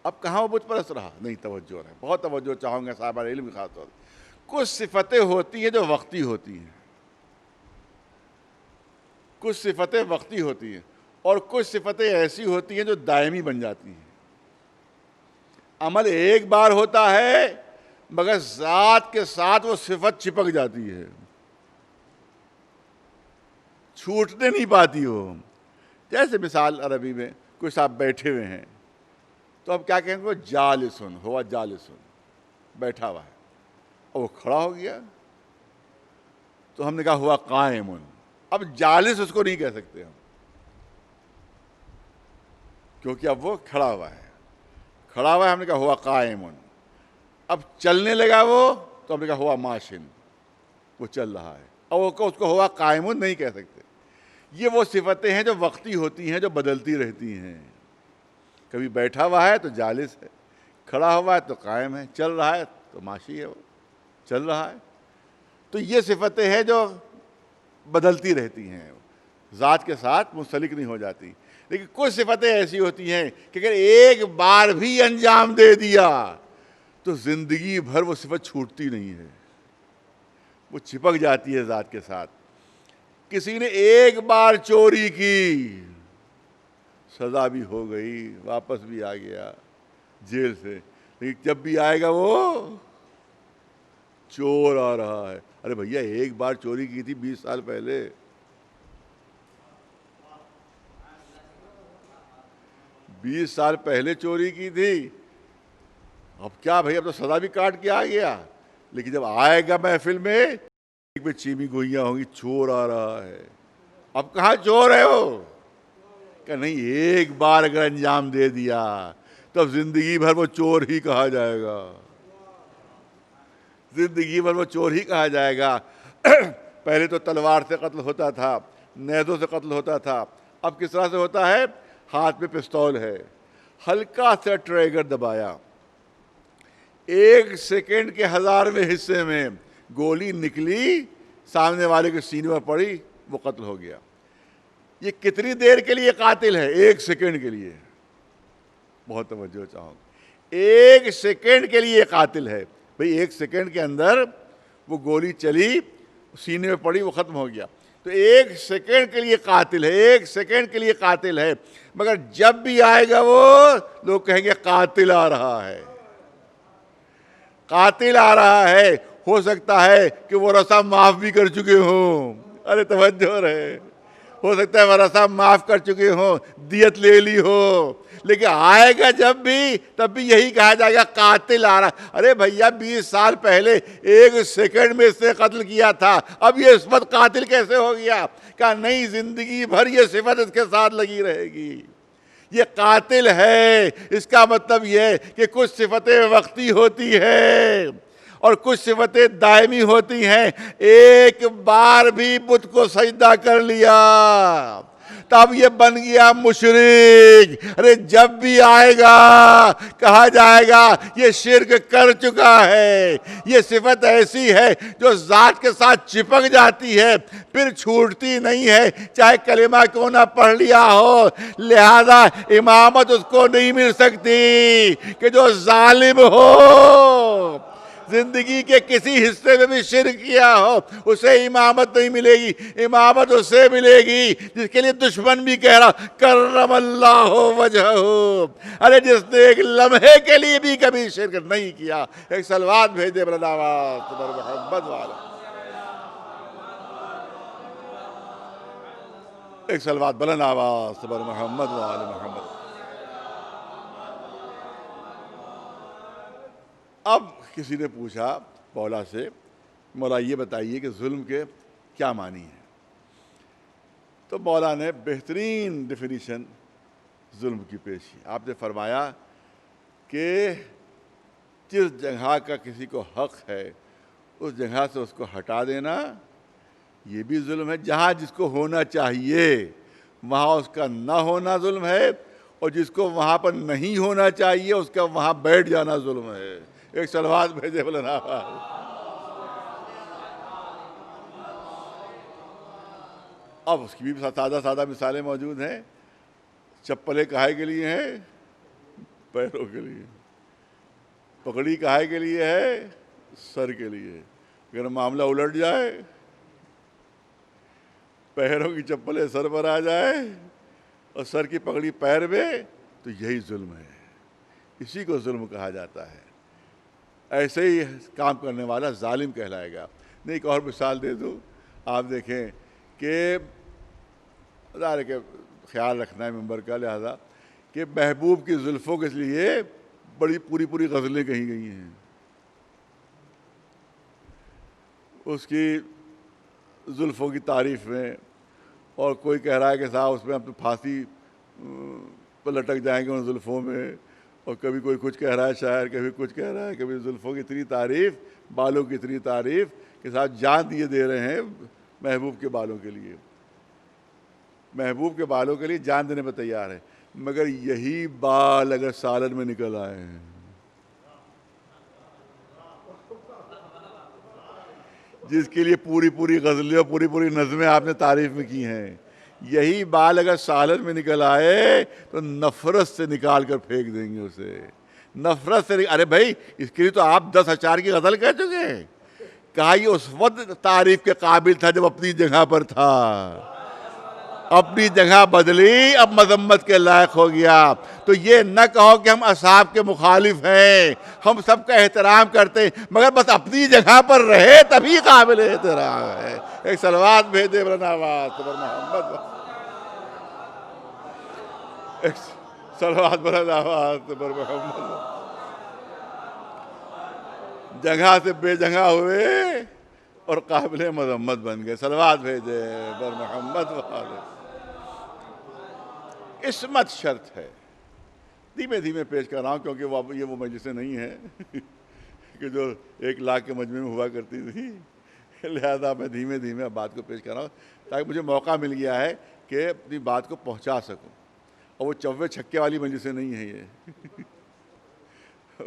اب کہاں وہ بت پرست رہا؟ نہیں, توجہ رہے, بہت توجہ چاہوں گا صاحب علم کی خاص طور سے. کچھ صفتیں ہوتی ہیں جو وقتی ہوتی ہیں, کچھ صفتیں وقتی ہوتی ہیں, اور کچھ صفتیں ایسی ہوتی ہیں جو دائمی بن جاتی ہیں. عمل ایک بار ہوتا ہے مگر ذات کے ساتھ وہ صفت چپک جاتی ہے, چھوٹنے نہیں پاتی وہ. جیسے مثال عربی میں کوئی صاحب بیٹھے ہوئے ہیں, تو اب کیا کہیں گے, وہ جالسن ہوا, جالسن بیٹھا ہوا ہے, اور وہ کھڑا ہو گیا تو ہم نے کہا ہوا قائمن. اب جالس اس کو نہیں کہہ سکتے ہم, کیونکہ اب وہ کھڑا ہوا ہے. کھڑا ہوا ہے, ہم نے کہا ہوا قائمن. اب چلنے لگا وہ, تو ہم نے کہا ہوا ماشن, وہ چل رہا ہے. اور اس کو ہوا قائمن نہیں کہہ سکتے. یہ وہ صفتیں ہیں جو وقتی ہوتی ہیں, جو بدلتی رہتی ہیں. کبھی بیٹھا ہوا ہے تو جالس ہے, کھڑا ہوا ہے تو قائم ہے, چل رہا ہے تو ماشی ہے, وہ چل رہا ہے. تو یہ صفتیں ہیں جو بدلتی رہتی ہیں, ذات کے ساتھ منسلک نہیں ہو جاتی. لیکن کچھ صفتیں ایسی ہوتی ہیں کہ اگر ایک بار بھی انجام دے دیا تو زندگی بھر وہ صفت چھوٹتی نہیں ہے, وہ چپک جاتی ہے ذات کے ساتھ. کسی نے ایک بار چوری کی, سزا بھی ہو گئی, واپس بھی آ گیا جیل سے, لیکن جب بھی آئے گا وہ چور آ رہا ہے. ارے بھیا ایک بار چوری کی تھی 20 سال پہلے, 20 سال پہلے چوری کی تھی, اب کیا بھائی, اب تو سزا بھی کاٹ کے آ گیا. لیکن جب آئے گا محفل میں چیمی گوئیاں ہوں گی, چور آ رہا ہے. اب کہاں چور ہے وہ, کہ نہیں ایک بار اگر انجام دے دیا تب زندگی بھر وہ چور ہی کہا جائے گا، زندگی بھر وہ چور ہی کہا جائے گا۔ پہلے تو تلوار سے قتل ہوتا تھا، نیزوں سے قتل ہوتا تھا، اب کس طرح سے ہوتا ہے؟ ہاتھ میں پستول ہے، ہلکا سا ٹریگر دبایا، 1 سیکنڈ کے 1000ویں حصے میں گولی نکلی، سامنے والے کے سینے پر پڑی، وہ قتل ہو گیا۔ یہ کتنی دیر کے لیے قاتل ہے؟ 1 سیکنڈ کے لیے۔ بہت توجہ چاہوں، 1 سیکنڈ کے لیے قاتل ہے بھئی، 1 سیکنڈ کے اندر وہ گولی چلی، سینے میں پڑی، وہ ختم ہو گیا۔ تو 1 سیکنڈ کے لیے قاتل ہے، 1 سیکنڈ کے لیے قاتل ہے، مگر جب بھی آئے گا وہ لوگ کہیں گے قاتل آ رہا ہے، قاتل آ رہا ہے۔ ہو سکتا ہے کہ وہ رسم معاف بھی کر چکے ہوں، ارے توجہ رہے، ہو سکتا ہے وہ رسم معاف کر چکے ہوں، دیت لے لی ہو، لیکن آئے گا جب بھی، تب بھی یہی کہا جائے گا قاتل آ رہا۔ ارے بھیا 20 سال پہلے 1 سیکنڈ میں اس نے قتل کیا تھا، اب یہ صفت قاتل کیسے ہو گیا؟ کہا نہیں، زندگی بھر یہ صفت اس کے ساتھ لگی رہے گی، یہ قاتل ہے۔ اس کا مطلب یہ ہے کہ کچھ صفتیں وقتی ہوتی ہیں اور کچھ صفتیں دائمی ہوتی ہیں۔ ایک بار بھی بت کو سجدہ کر لیا تب یہ بن گیا مشرک۔ ارے جب بھی آئے گا کہا جائے گا یہ شرک کر چکا ہے۔ یہ صفت ایسی ہے جو ذات کے ساتھ چپک جاتی ہے، پھر چھوٹتی نہیں ہے، چاہے کلمہ کیوں نہ پڑھ لیا ہو۔ لہذا امامت اس کو نہیں مل سکتی کہ جو ظالم ہو، زندگی کے کسی حصے میں بھی شرک کیا ہو، اسے امامت نہیں ملے گی۔ امامت اسے ملے گی جس کے لیے دشمن بھی کہہ رہا کرم اللہ وجہہ، ارے جس نے ایک لمحے کے لیے بھی کبھی شرک نہیں کیا۔ ایک صلوات بھیجے بلند آواز پر محمد والا، ایک صلوات بلند آواز پر محمد وعلی محمد۔ اب کسی نے پوچھا مولا سے، مولا یہ بتائیے کہ ظلم کے کیا معنی ہیں؟ تو مولا نے بہترین ڈیفینیشن ظلم کی پیش کی۔ آپ نے فرمایا کہ جس جگہ کا کسی کو حق ہے اس جگہ سے اس کو ہٹا دینا یہ بھی ظلم ہے۔ جہاں جس کو ہونا چاہیے وہاں اس کا نہ ہونا ظلم ہے، اور جس کو وہاں پر نہیں ہونا چاہیے اس کا وہاں بیٹھ جانا ظلم ہے۔ ایک صلوات بھیجے بلند آواز۔ اب اس کی بھی سادہ مثالیں موجود ہیں۔ چپلیں کاہے کے لیے ہیں؟ پیروں کے لیے۔ پگڑی کاہے کے لیے ہے؟ سر کے لیے۔ اگر معاملہ الٹ جائے، پیروں کی چپلیں سر پر آ جائے اور سر کی پگڑی پیر میں، تو یہی ظلم ہے، اسی کو ظلم کہا جاتا ہے۔ ایسے ہی کام کرنے والا ظالم کہلائے گا۔ نہیں، ایک اور مثال دے دوں، آپ دیکھیں کہ ظاہر ہے کہ خیال رکھنا ہے ممبر کا، لہذا کہ محبوب کی زلفوں کے لیے بڑی پوری غزلیں کہی گئی ہیں، اس کی زلفوں کی تعریف میں، اور کوئی کہہ رہا ہے کہ صاحب اس میں ہم تو پھانسی پہ لٹک جائیں گے ان زلفوں میں، اور کبھی کوئی کچھ کہہ رہا ہے شاعر، کبھی کچھ کہہ رہا ہے، کبھی زلفوں کی اتنی تعریف، بالوں کی اتنی تعریف کہ صاحب جان دیے دے رہے ہیں محبوب کے بالوں کے لیے، محبوب کے بالوں کے لیے جان دینے پہ تیار ہے۔ مگر یہی بال اگر سالن میں نکل آئے ہیں، جس کے لیے پوری غزلیں اور پوری نظمیں آپ نے تعریف میں کی ہیں، یہی بال اگر سالن میں نکل آئے تو نفرت سے نکال کر پھینک دیں گے اسے، نفرت سے۔ ارے بھائی اس کے لیے تو آپ 10 اشعار کی غزل کہہ چکے ہیں۔ کہا یہ اس وقت تعریف کے قابل تھا جب اپنی جگہ پر تھا، اپنی جگہ بدلی اب مذمت کے لائق ہو گیا۔ تو یہ نہ کہو کہ ہم اصحاب کے مخالف ہیں، ہم سب کا احترام کرتے ہیں، مگر بس اپنی جگہ پر رہے تبھی قابل احترام ہے۔ ایک صلوات بھیجے بلند آواز پر محمد، ایک صلوات بلند آواز پر محمد۔ جگہ سے بے جگہ ہوئے اور قابل مذمت بن گئے۔ صلوات بھیجے پر محمد والے۔ عصمت شرط ہے، دھیمے دھیمے پیش کر رہا ہوں کیونکہ وہ مجلسیں نہیں ہیں کہ جو 1,00,000 کے مجمع میں ہوا کرتی تھی، لہذا میں دھیمے دھیمے بات کو پیش کر رہا ہوں تاکہ مجھے موقع مل گیا ہے کہ اپنی بات کو پہنچا سکوں، اور وہ چوے چھکے والی مجلسیں نہیں ہیں یہ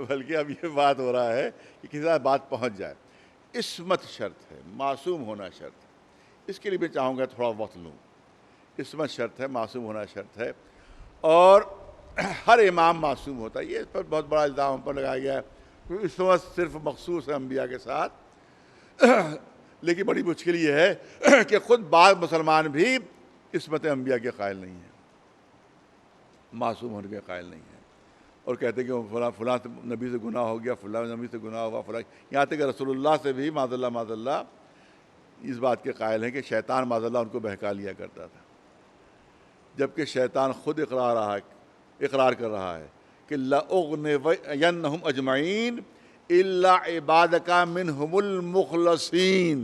بلکہ اب یہ بات ہو رہا ہے کہ کسی طرح بات پہنچ جائے۔ عصمت شرط ہے، معصوم ہونا شرط ہے، اس کے لیے میں چاہوں گا تھوڑا وقت لوں۔ عصمت شرط ہے، معصوم ہونا شرط ہے، اور ہر امام معصوم ہوتا ہے۔ یہ اس پر بہت بڑا الزام ہم پر لگایا گیا ہے، عصمت صرف مخصوص ہے انبیاء کے ساتھ، لیکن بڑی مشکل یہ ہے کہ خود بعض مسلمان بھی عصمت انبیاء کے قائل نہیں ہیں، معصوم ہونے کے قائل نہیں ہیں، اور کہتے ہیں کہ فلاں نبی سے گناہ ہو گیا، فلاں نبی سے گناہ ہوا، فلاں، یہاں تک کہ رسول اللہ سے بھی معاذ اللہ اس بات کے قائل ہیں کہ شیطان معاذ اللہ ان کو بہکا لیا کرتا تھا، جبکہ شیطان خود اقرار کر رہا ہے کہ لَأُغْنِوَيَنَّهُمْ أَجْمَعِينَ إِلَّا عِبَادَكَ مِنْهُمُ الْمُخْلَصِينَ،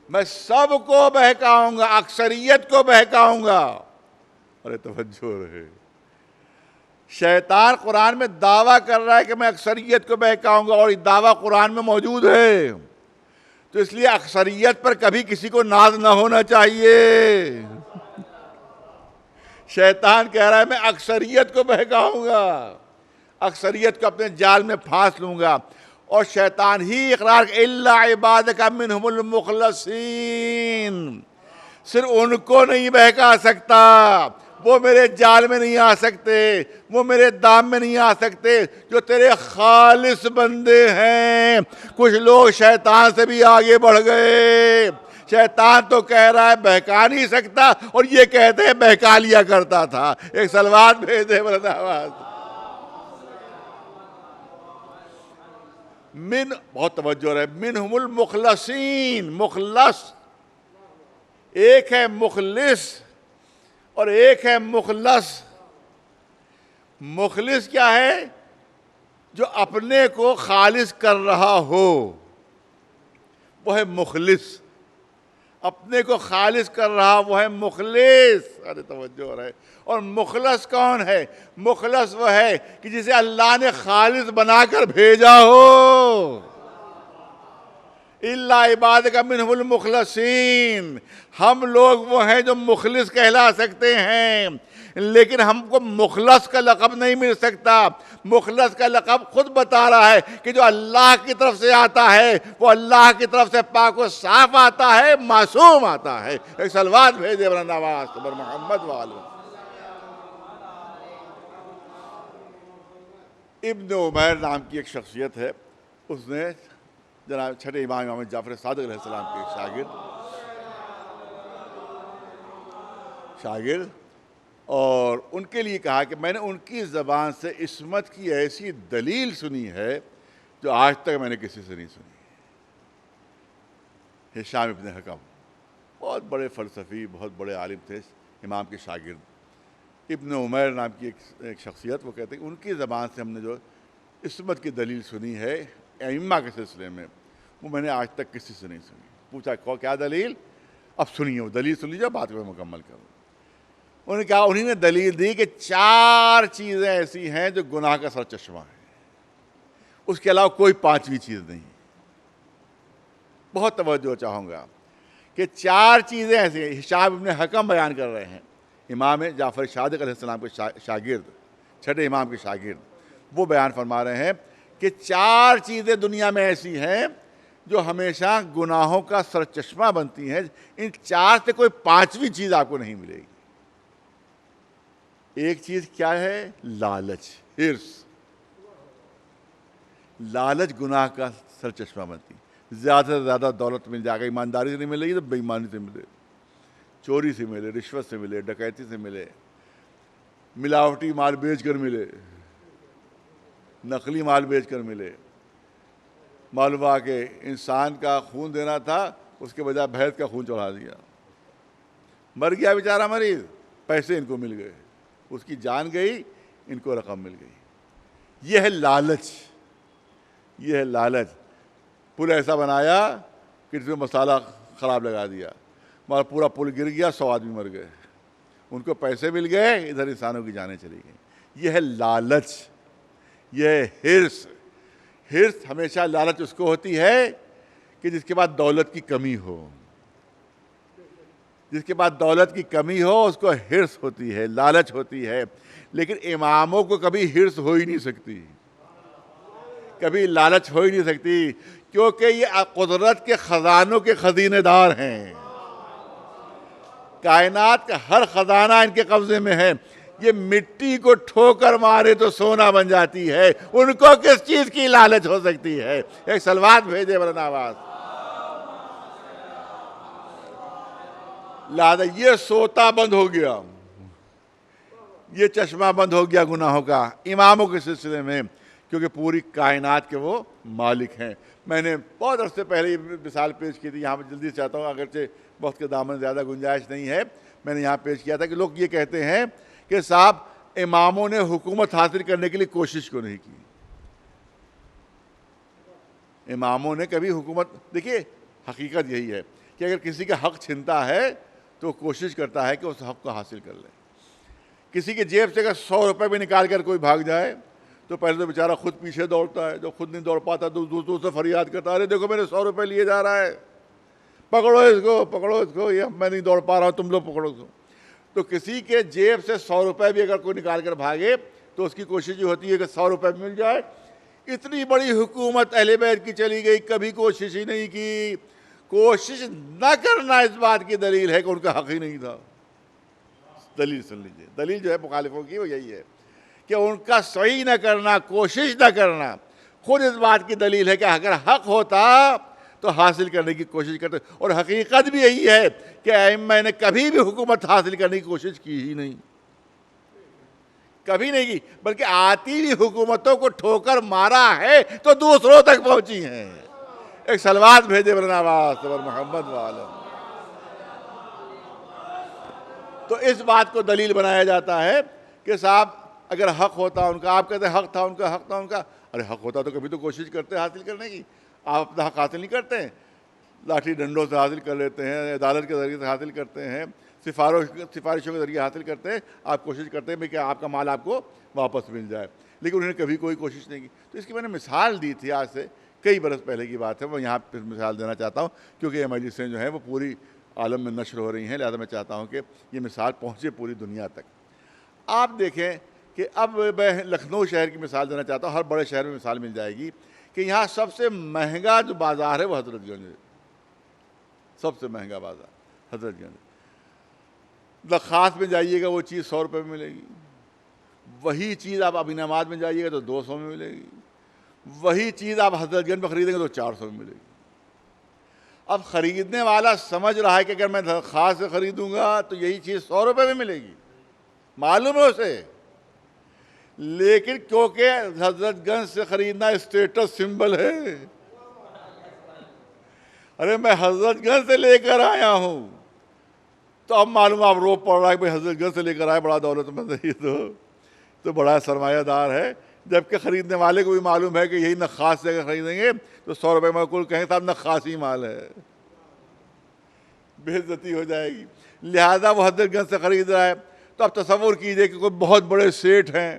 میں سب کو بہکاؤں گا، اکثریت کو بہکاؤں گا۔ ارے توجہ رہے، شیطان قرآن میں دعویٰ کر رہا ہے کہ میں اکثریت کو بہکاؤں گا، اور یہ دعویٰ قرآن میں موجود ہے، تو اس لیے اکثریت پر کبھی کسی کو ناز نہ ہونا چاہیے۔ شیطان کہہ رہا ہے میں اکثریت کو بہکاؤں گا، اکثریت کو اپنے جال میں پھانس لوں گا، اور شیطان ہی اقرار الا عبادک منہم المخلصین، صرف ان کو نہیں بہکا سکتا، وہ میرے جال میں نہیں آ سکتے، وہ میرے دام میں نہیں آ سکتے، جو تیرے خالص بندے ہیں۔ کچھ لوگ شیطان سے بھی آگے بڑھ گئے، شیطان تو کہہ رہا ہے بہکا نہیں سکتا، اور یہ کہتے ہیں بہکا لیا کرتا تھا۔ ایک صلوات بھیج دے بلند آواز۔ بہت توجہ رہے، منہم المخلصین، مخلص ایک ہے، مخلص اور ایک ہے مخلص۔ مخلص کیا ہے؟ جو اپنے کو خالص کر رہا ہو، وہ ہے مخلص۔ اپنے کو خالص کر رہا وہ ہے مخلص۔ ارے توجہ رہے۔ اور مخلص کون ہے؟ مخلص وہ ہے کہ جسے اللہ نے خالص بنا کر بھیجا ہو۔ الا عبادک منہم المخلصین، ہم لوگ وہ ہیں جو مخلص کہلا سکتے ہیں، لیکن ہم کو مخلص کا لقب نہیں مل سکتا۔ مخلص کا لقب خود بتا رہا ہے کہ جو اللہ کی طرف سے آتا ہے وہ اللہ کی طرف سے پاک و صاف آتا ہے، معصوم آتا ہے۔ ایک صلوات بھیجے بلند آواز پر محمد والو۔ ابن عمیر نام کی ایک شخصیت ہے، اس نے جناب چھٹے امام جعفر صادق علیہ السلام کے شاگرد، اور ان کے لیے کہا کہ میں نے ان کی زبان سے عصمت کی ایسی دلیل سنی ہے جو آج تک میں نے کسی سے نہیں سنی۔ ہشام ابن حکم بہت بڑے فلسفی، بہت بڑے عالم تھے، امام کے شاگرد۔ ابن عمیر نام کی ایک شخصیت، وہ کہتے ہیں کہ ان کی زبان سے ہم نے جو عصمت کی دلیل سنی ہے ائمہ کے سلسلے میں، وہ میں نے آج تک کسی سے نہیں سنی۔ پوچھا کیا دلیل؟ اب سنیے، وہ دلیل سن لیجیے، بات کو میں مکمل کروں۔ انہوں نے کہا، انہی نے دلیل دی کہ 4 چیزیں ایسی ہیں جو گناہ کا سرچشمہ ہے، اس کے علاوہ کوئی 5ویں چیز نہیں۔ بہت توجہ چاہوں گا کہ 4 چیزیں ایسی ہیں۔ ہشام ابن حکم بیان کر رہے ہیں، امام جعفر صادق علیہ السلام کے شاگرد، چھٹے امام کے شاگرد، وہ بیان فرما رہے ہیں کہ 4 چیزیں دنیا میں ایسی ہیں جو ہمیشہ گناہوں کا سرچشمہ بنتی ہیں۔ ان 4 سے کوئی 5ویں چیز آپ کو نہیں ملے گی۔ ایک چیز کیا ہے؟ لالچ، ہرس۔ لالچ گناہ کا سرچشمہ بنتی ہے۔ زیادہ سے زیادہ دولت مل جائے گا، ایمانداری سے نہیں ملے گی تو بے ایمانی سے ملے، چوری سے ملے، رشوت سے ملے، ڈکیتی سے ملے، ملاوٹی مال بیچ کر ملے، نقلی مال بیچ کر ملے۔ معلوم ہوا کہ انسان کا خون دینا تھا، اس کے بجائے بھینس کا خون چڑھا دیا، مر گیا بیچارہ مریض، پیسے ان کو مل گئے، اس کی جان گئی، ان کو رقم مل گئی۔ یہ ہے لالچ، یہ ہے لالچ۔ پل ایسا بنایا کہ اس میں مسالہ خراب لگا دیا، مگر پورا پل گر گیا، 100 آدمی مر گئے۔ ان کو پیسے مل گئے، ادھر انسانوں کی جانیں چلی گئیں۔ یہ ہے لالچ، یہ ہے ہرس۔ ہرس ہمیشہ لالچ اس کو ہوتی ہے کہ جس کے بعد دولت کی کمی ہو، جس کے بعد دولت کی کمی ہو اس کو ہرس ہوتی ہے، لالچ ہوتی ہے۔ لیکن اماموں کو کبھی ہرس ہو ہی نہیں سکتی، کبھی لالچ ہو ہی نہیں سکتی، کیونکہ یہ قدرت کے خزانوں کے خزینے دار ہیں۔ کائنات کا ہر خزانہ ان کے قبضے میں ہے۔ یہ مٹی کو ٹھوکر مارے تو سونا بن جاتی ہے، ان کو کس چیز کی لالچ ہو سکتی ہے؟ ایک صلوات بھیجے مولانا آواز۔ لہذا یہ سوتا بند ہو گیا، یہ چشمہ بند ہو گیا گناہوں کا اماموں کے سلسلے میں، کیونکہ پوری کائنات کے وہ مالک ہیں۔ میں نے بہت عرصے پہلے یہ مثال پیش کی تھی، یہاں پہ جلدی چاہتا ہوں، اگرچہ وقت کے دامن زیادہ گنجائش نہیں ہے، میں نے یہاں پیش کیا تھا کہ لوگ یہ کہتے ہیں کہ صاحب اماموں نے حکومت حاصل کرنے کے لیے کوشش کیوں نہیں کی؟ اماموں نے کبھی حکومت، دیکھیے حقیقت یہی ہے کہ اگر کسی کا حق چھنتا ہے تو کوشش کرتا ہے کہ اس حق کو حاصل کر لے۔ کسی کی جیب سے اگر 100 روپے بھی نکال کر کوئی بھاگ جائے تو پہلے تو بیچارہ خود پیچھے دوڑتا ہے، جو خود نہیں دوڑ پاتا تو دوسروں سے فریاد کرتا ہے، ارے دیکھو میرے 100 روپے لیے جا رہا ہے، پکڑو اس کو، پکڑو اس کو، یہ میں نہیں دوڑ پا رہا ہوں، تم لوگ پکڑو اس کو۔ تو کسی کے جیب سے 100 روپے بھی اگر کوئی نکال کر بھاگے تو اس کی کوشش یہ ہوتی ہے کہ 100 روپے مل جائے۔ اتنی بڑی حکومت اہل بیت کی چلی گئی، کبھی کوشش ہی نہیں کی۔ کوشش نہ کرنا اس بات کی دلیل ہے کہ ان کا حق ہی نہیں تھا۔ دلیل سن لیجیے، دلیل جو ہے مخالفوں کی وہ یہی ہے کہ ان کا صحیح نہ کرنا، کوشش نہ کرنا خود اس بات کی دلیل ہے کہ اگر حق ہوتا تو حاصل کرنے کی کوشش کرتے۔ اور حقیقت بھی یہی ہے کہ ائمہ نے کبھی بھی حکومت حاصل کرنے کی کوشش کی ہی نہیں، کبھی نہیں کی، بلکہ آتی ہوئی حکومتوں کو ٹھوکر مارا ہے تو دوسروں تک پہنچی ہیں۔ ایک صلوات بھیجے مولانا عباس اور محمد والم۔ تو اس بات کو دلیل بنایا جاتا ہے کہ صاحب اگر حق ہوتا ان کا، آپ کہتے ہیں حق تھا ان کا، حق تھا ان کا، ارے حق ہوتا تو کبھی تو کوشش کرتے حاصل کرنے کی۔ آپ اپنا حق حاصل نہیں کرتے ہیں، لاٹھی ڈنڈوں سے حاصل کر لیتے ہیں، عدالت کے ذریعے سے حاصل کرتے ہیں، سفارشوں کے ذریعے حاصل کرتے ہیں، آپ کوشش کرتے ہیں کہ آپ کا مال آپ کو واپس مل جائے، لیکن انہوں نے کبھی کوئی کوشش نہیں کی۔ تو اس کی میں نے مثال دی تھی، آج سے کئی برس پہلے کی بات ہے، میں یہاں پہ مثال دینا چاہتا ہوں کیونکہ یہ مجلسیں جو ہیں وہ پوری عالم میں نشر ہو رہی ہیں، لہذا میں چاہتا ہوں کہ یہ مثال پہنچے پوری دنیا تک۔ آپ دیکھیں کہ اب میں لکھنؤ شہر کی مثال دینا چاہتا ہوں، ہر بڑے شہر میں مثال مل جائے گی کہ یہاں سب سے مہنگا جو بازار ہے وہ حضرت گنج ہے، سب سے مہنگا بازار حضرت گنج۔ درخواست میں جائیے گا وہ چیز 100 روپے میں ملے گی، وہی چیز آپ ابن عماد میں جائیے گا تو 200 میں ملے گی، وہی چیز آپ حضرت گنج میں خریدیں گے تو 400 میں ملے گی۔ اب خریدنے والا سمجھ رہا ہے کہ اگر میں درخواست سے خریدوں گا تو یہی چیز 100 روپے میں ملے گی، معلوم ہے اسے، لیکن کیونکہ حضرت گنج سے خریدنا اسٹیٹس سمبل ہے، ارے میں حضرت گنج سے لے کر آیا ہوں، تو اب معلوم آپ رو پڑ رہا ہے کہ حضرت گنج سے لے کر آئے، بڑا دولت مند ہے، یہ تو بڑا سرمایہ دار ہے، جبکہ خریدنے والے کو بھی معلوم ہے کہ یہی نخاس سے اگر خریدیں گے تو 100 روپے میں کل کہیں صاحب نخاسی مال ہے، بے عزتی ہو جائے گی، لہذا وہ حضرت گنج سے خرید رہا ہے۔ تو اب تصور کیجئے کہ کوئی بہت بڑے سیٹھ ہیں،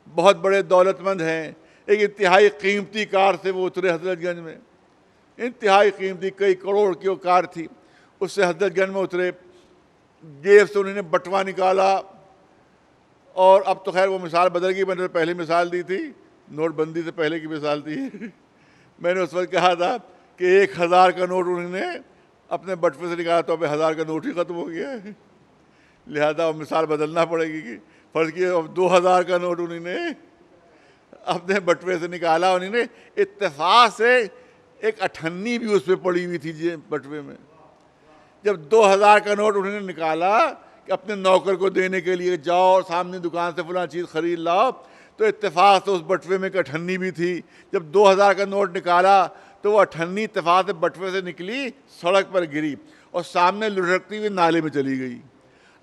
بہت بڑے دولت مند ہیں، ایک انتہائی قیمتی کار سے وہ اترے حضرت گنج میں، انتہائی قیمتی کئی کروڑ کی وہ کار تھی، اس سے حضرت گنج میں اترے، جیب سے انہوں نے بٹوا نکالا، اور اب تو خیر وہ مثال بدل گئی، میں نے پہلی مثال دی تھی، نوٹ بندی سے پہلے کی مثال تھی، میں نے اس وقت کہا تھا کہ 1000 کا نوٹ انہوں نے اپنے بٹوے سے نکالا تو اب 1000 کا نوٹ ہی ختم ہو گیا ہے، لہذا وہ مثال بدلنا پڑے گی کہ فرض کیے اب 2000 کا نوٹ انہوں نے اپنے بٹوے سے نکالا، انہوں نے اتفاق سے ایک 98 بھی اس پہ پڑی ہوئی تھی بٹوے میں، جب 2000 کا نوٹ انہوں نے نکالا کہ اپنے نوکر کو دینے کے لیے جاؤ اور سامنے دکان سے فلاں چیز خرید لاؤ، تو اتفاق سے اس بٹوے میں ایک 98 بھی تھی، جب 2000 کا نوٹ نکالا تو وہ 98 اتفاق سے بٹوے سے نکلی، سڑک پر گری اور سامنے لڑکتی ہوئی نالے میں چلی گئی۔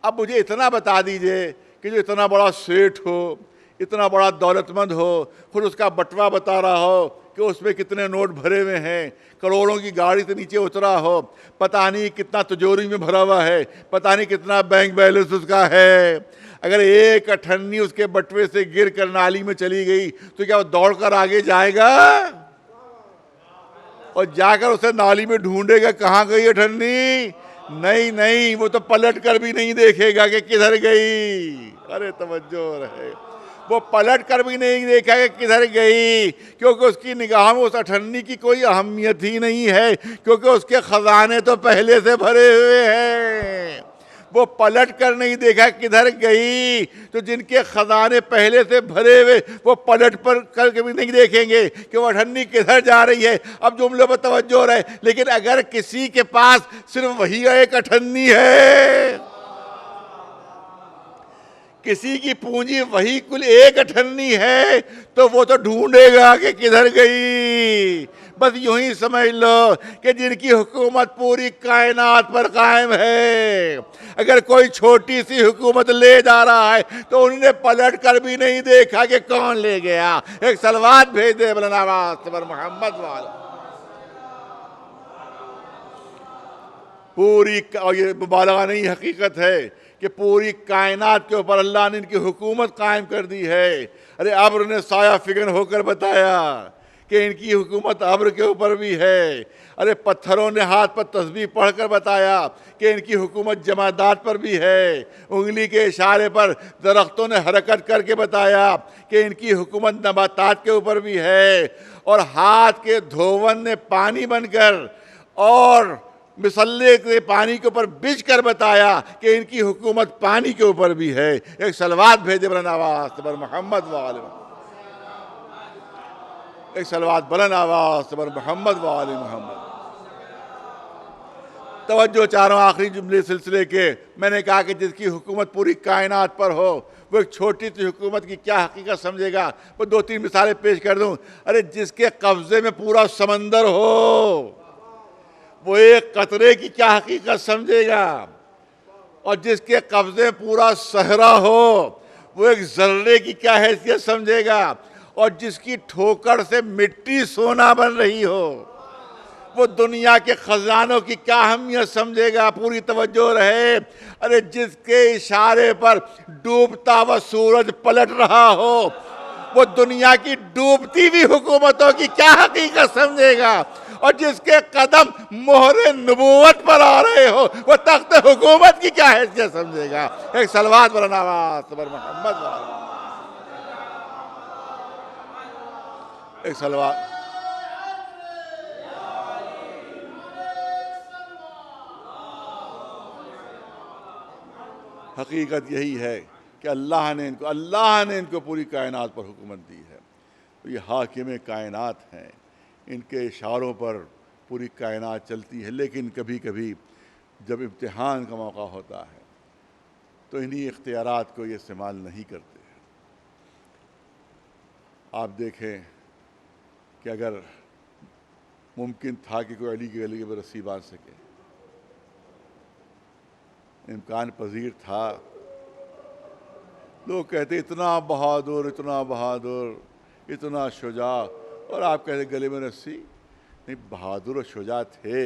اب مجھے اتنا بتا دیجئے کہ جو اتنا بڑا سیٹھ ہو، اتنا بڑا دولت مند ہو، خود اس کا بٹوا بتا رہا ہو کہ اس میں کتنے نوٹ بھرے ہوئے ہیں، کروڑوں کی گاڑی سے نیچے اترا ہو، پتہ نہیں کتنا تجوری میں بھرا ہوا ہے، پتہ نہیں کتنا بینک بیلنس اس کا ہے، اگر ایک اٹھنی اس کے بٹوے سے گر کر نالی میں چلی گئی تو کیا وہ دوڑ کر آگے جائے گا اور جا کر اسے نالی میں ڈھونڈے گا کہاں گئی اٹھنی؟ نہیں، وہ تو پلٹ کر بھی نہیں دیکھے گا کہ کدھر گئی. ارے توجہ رہے، وہ پلٹ کر بھی نہیں دیکھا کہ کدھر گئی، کیونکہ اس کی نگاہ میں اس اٹھنی کی کوئی اہمیت ہی نہیں ہے، کیونکہ اس کے خزانے تو پہلے سے بھرے ہوئے ہیں. وہ پلٹ کر نہیں دیکھا کدھر گئی. تو جن کے خزانے پہلے سے بھرے ہوئے وہ پلٹ پر کر کے بھی نہیں دیکھیں گے کہ وہ اٹھنی کدھر جا رہی ہے. اب جملے پر توجہ رہے، لیکن اگر کسی کے پاس صرف وہی ایک اٹھنی ہے، کسی کی پونجی وہی کل ایک اٹھنی ہے، تو وہ تو ڈھونڈے گا کہ کدھر گئی. بس یوں ہی سمجھ لو کہ جن کی حکومت پوری کائنات پر قائم ہے، اگر کوئی چھوٹی سی حکومت لے جا رہا ہے تو انہوں نے پلٹ کر بھی نہیں دیکھا کہ کون لے گیا. ایک صلوات بھیج دے بلند آواز سے بر محمد والا. پوری، اور یہ مبالغہ نہیں، حقیقت ہے کہ پوری کائنات کے اوپر اللہ نے ان کی حکومت قائم کر دی ہے. ارے ابر نے سایہ فگن ہو کر بتایا کہ ان کی حکومت ابر کے اوپر بھی ہے. ارے پتھروں نے ہاتھ پر تسبیح پڑھ کر بتایا کہ ان کی حکومت جمادات پر بھی ہے. انگلی کے اشارے پر درختوں نے حرکت کر کے بتایا کہ ان کی حکومت نباتات کے اوپر بھی ہے. اور ہاتھ کے دھوون نے پانی بن کر اور مسلے کے پانی کے اوپر بچ کر بتایا کہ ان کی حکومت پانی کے اوپر بھی ہے. ایک صلوات بھیجے بلند آواز سے بر محمد وآل محمد. ایک صلوات بلند آواز سے بر محمد وآل محمد. توجہ چاروں آخری جملے سلسلے کے. میں نے کہا کہ جس کی حکومت پوری کائنات پر ہو وہ ایک چھوٹی سی حکومت کی کیا حقیقت سمجھے گا. وہ دو تین مثالیں پیش کر دوں. ارے جس کے قبضے میں پورا سمندر ہو وہ ایک قطرے کی کیا حقیقت سمجھے گا، اور جس کے قبضے پورا صحرا ہو وہ ایک ذرے کی کیا حیثیت سمجھے گا، اور جس کی ٹھوکر سے مٹی سونا بن رہی ہو وہ دنیا کے خزانوں کی کیا اہمیت سمجھے گا. پوری توجہ رہے. ارے جس کے اشارے پر ڈوبتا ہوا سورج پلٹ رہا ہو وہ دنیا کی ڈوبتی ہوئی حکومتوں کی کیا حقیقت سمجھے گا، اور جس کے قدم مہر نبوت پر آ رہے ہو وہ تخت حکومت کی کیا حیثیت سمجھے گا. ایک صلوات بلند آواز سے بر محمد والا. ایک صلوات. حقیقت یہی ہے کہ اللہ نے ان کو پوری کائنات پر حکومت دی ہے. یہ حاکم کائنات ہیں، ان کے اشاروں پر پوری کائنات چلتی ہے. لیکن کبھی کبھی جب امتحان کا موقع ہوتا ہے تو انہی اختیارات کو یہ استعمال نہیں کرتے. آپ دیکھیں کہ اگر ممکن تھا کہ کوئی علی کی گلی میں رسی باندھ سکے، امکان پذیر تھا، لوگ کہتے اتنا بہادر، اتنا بہادر، اتنا شجاع، اور آپ کہتے گلے میں رسی. نہیں، بہادر و شجاع تھے،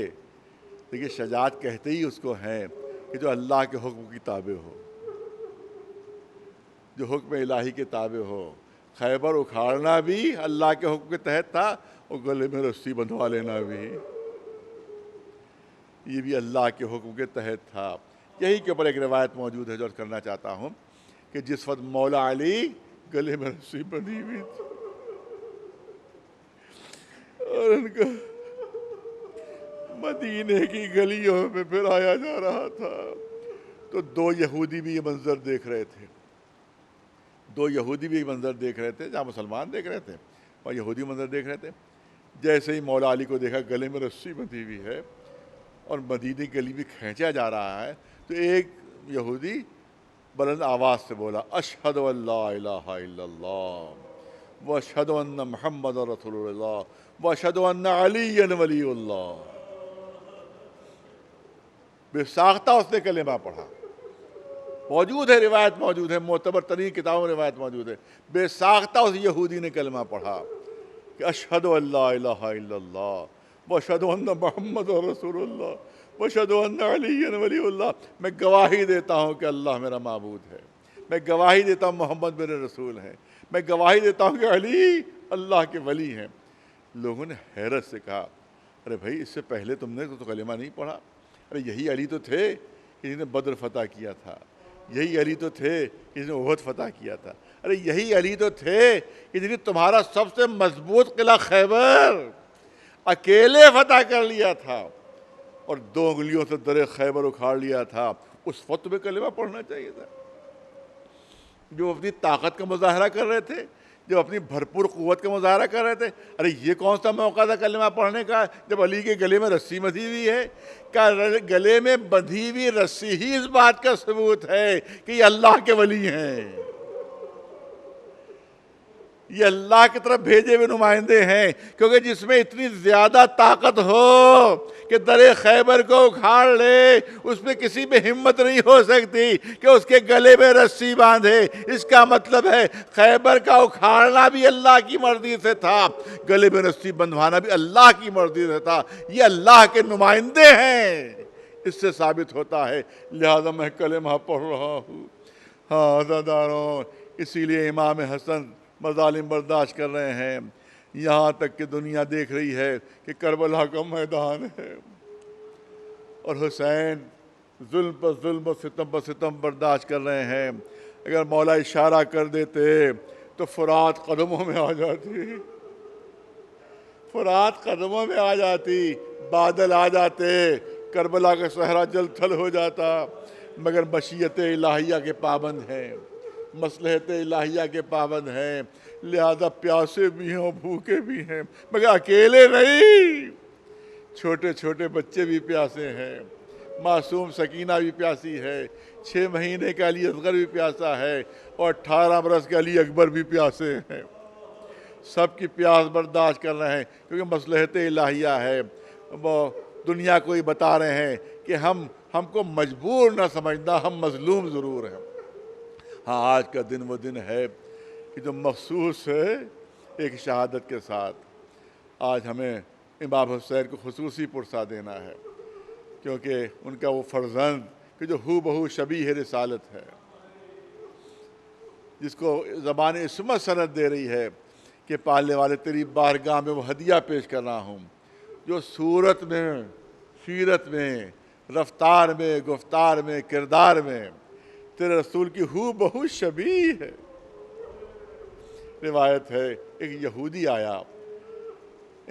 لیکن شجاعت کہتے ہی اس کو ہیں کہ جو اللہ کے حکم کی تابع ہو، جو حکم الہی کے تابع ہو. خیبر اکھاڑنا بھی اللہ کے حکم کے تحت تھا، اور گلے میں رسی بندھوا لینا بھی یہ بھی اللہ کے حکم کے تحت تھا. یہی کے اوپر ایک روایت موجود ہے جو کرنا چاہتا ہوں کہ جس وقت مولا علی گلے میں رسی بندھی ہوئی تھی اور ان کو مدینے کی گلیوں میں پھرایا جا رہا تھا، تو دو یہودی بھی یہ منظر دیکھ رہے تھے. جہاں مسلمان دیکھ رہے تھے اور یہودی منظر دیکھ رہے تھے. جیسے ہی مولا علی کو دیکھا گلے میں رسی بندھی ہوئی ہے اور مدینے کی گلی بھی کھینچا جا رہا ہے، تو ایک یہودی بلند آواز سے بولا اشہد ان لا الہ الا اللہ واشہد ان محمد رسول اللہ واشہد ان علی ولی اللہ. بے ساختہ اس نے کلمہ پڑھا. موجود ہے، روایت موجود ہے، معتبر ترین کتابوں میں روایت موجود ہے، بے ساختہ اس یہودی نے کلمہ پڑھا کہ اشہد ان لا الہ الا اللہ واشہد ان محمد رسول اللہ واشہد ان علی ولی اللہ، میں گواہی دیتا ہوں کہ اللہ میرا معبود ہے، میں گواہی دیتا ہوں محمد میرے رسول ہیں، میں گواہی دیتا ہوں کہ علی اللہ کے ولی ہیں۔ لوگوں نے حیرت سے کہا ارے بھائی اس سے پہلے تم نے تو کلمہ نہیں پڑھا؟ ارے یہی علی تو تھے کہ جس نے بدر فتح کیا تھا، یہی علی تو تھے کہ جس نے احد فتح کیا تھا، ارے یہی علی تو تھے کہ جس نے تمہارا سب سے مضبوط قلعہ خیبر اکیلے فتح کر لیا تھا اور 2 انگلیوں سے در خیبر اکھاڑ لیا تھا۔ اس وقت میں کلمہ پڑھنا چاہیے تھا۔ جو اپنی طاقت کا مظاہرہ کر رہے تھے، جو اپنی بھرپور قوت کا مظاہرہ کر رہے تھے، ارے یہ کون سا موقع تھا کلمہ پڑھنے کا جب علی کے گلے میں رسی بندھی ہوئی ہے؟ کیا گلے میں بندھی ہوئی رسی ہی اس بات کا ثبوت ہے کہ یہ اللہ کے ولی ہیں، یہ اللہ کی طرف بھیجے ہوئے نمائندے ہیں؟ کیونکہ جس میں اتنی زیادہ طاقت ہو کہ در خیبر کو اکھاڑ لے، اس میں کسی میں ہمت نہیں ہو سکتی کہ اس کے گلے میں رسی باندھے۔ اس کا مطلب ہے خیبر کا اکھاڑنا بھی اللہ کی مرضی سے تھا، گلے میں رسی بندھوانا بھی اللہ کی مرضی سے تھا۔ یہ اللہ کے نمائندے ہیں، اس سے ثابت ہوتا ہے، لہذا میں کلمہ پڑھ رہا ہوں۔ ہاں عزاداروں، اسی لیے امام حسن مظالم برداشت کر رہے ہیں، یہاں تک کہ دنیا دیکھ رہی ہے کہ کربلا کا میدان ہے اور حسین ظلم پر ظلم و ستم پر ستم برداشت کر رہے ہیں۔ اگر مولا اشارہ کر دیتے تو فرات قدموں میں آ جاتی، فرات قدموں میں آ جاتی، بادل آ جاتے، کربلا کا صحرا جل تھل ہو جاتا، مگر مشیت الہیہ کے پابند ہیں، مصلحت الہیہ کے پابند ہیں، لہذا پیاسے بھی ہیں اور بھوکے بھی ہیں، مگر اکیلے نہیں، چھوٹے چھوٹے بچے بھی پیاسے ہیں، معصوم سکینہ بھی پیاسی ہے، 6 مہینے کا علی اصغر بھی پیاسا ہے اور 18 برس کا علی اکبر بھی پیاسے ہیں۔ سب کی پیاس برداشت کر رہے ہیں کیونکہ مصلحت الہیہ ہے۔ وہ دنیا کو ہی بتا رہے ہیں کہ ہم کو مجبور نہ سمجھنا، ہم مظلوم ضرور ہیں۔ ہاں آج کا دن وہ دن ہے کہ جو مخصوص ہے ایک شہادت کے ساتھ۔ آج ہمیں امام حسین کو خصوصی پرسہ دینا ہے کیونکہ ان کا وہ فرزند کہ جو ہو بہو شبیہ رسالت ہے، جس کو زبان عصمت سند دے رہی ہے کہ پالنے والے تیری بارگاہ میں وہ ہدیہ پیش کر رہا ہوں جو صورت میں، سیرت میں، رفتار میں، گفتار میں، کردار میں تیرے رسول کی ہو بہو شبیہ ہے۔ روایت ہے ایک یہودی آیا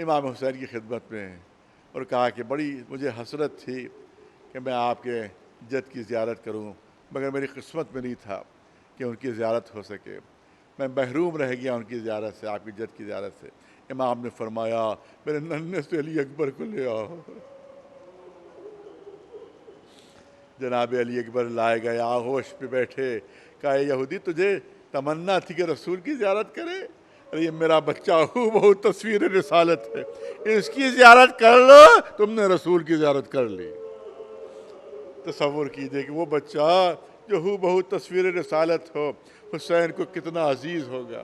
امام حسین کی خدمت میں اور کہا کہ بڑی مجھے حسرت تھی کہ میں آپ کے جد کی زیارت کروں، مگر میری قسمت میں نہیں تھا کہ ان کی زیارت ہو سکے، میں محروم رہ گیا ان کی زیارت سے، آپ کی جد کی زیارت سے۔ امام نے فرمایا میرے ننھے سے علی اکبر کو لے آؤ۔ جناب علی اکبر لائے گئے، آغوش پہ بیٹھے، کہا اے یہودی تجھے تمنا تھی کہ رسول کی زیارت کرے؟ ارے یہ میرا بچہ ہو بہت تصویر رسالت ہے، اس کی زیارت کر لو، تم نے رسول کی زیارت کر لی۔ تصور کیجئے کہ وہ بچہ جو ہو بہت تصویر رسالت ہو حسین کو کتنا عزیز ہوگا،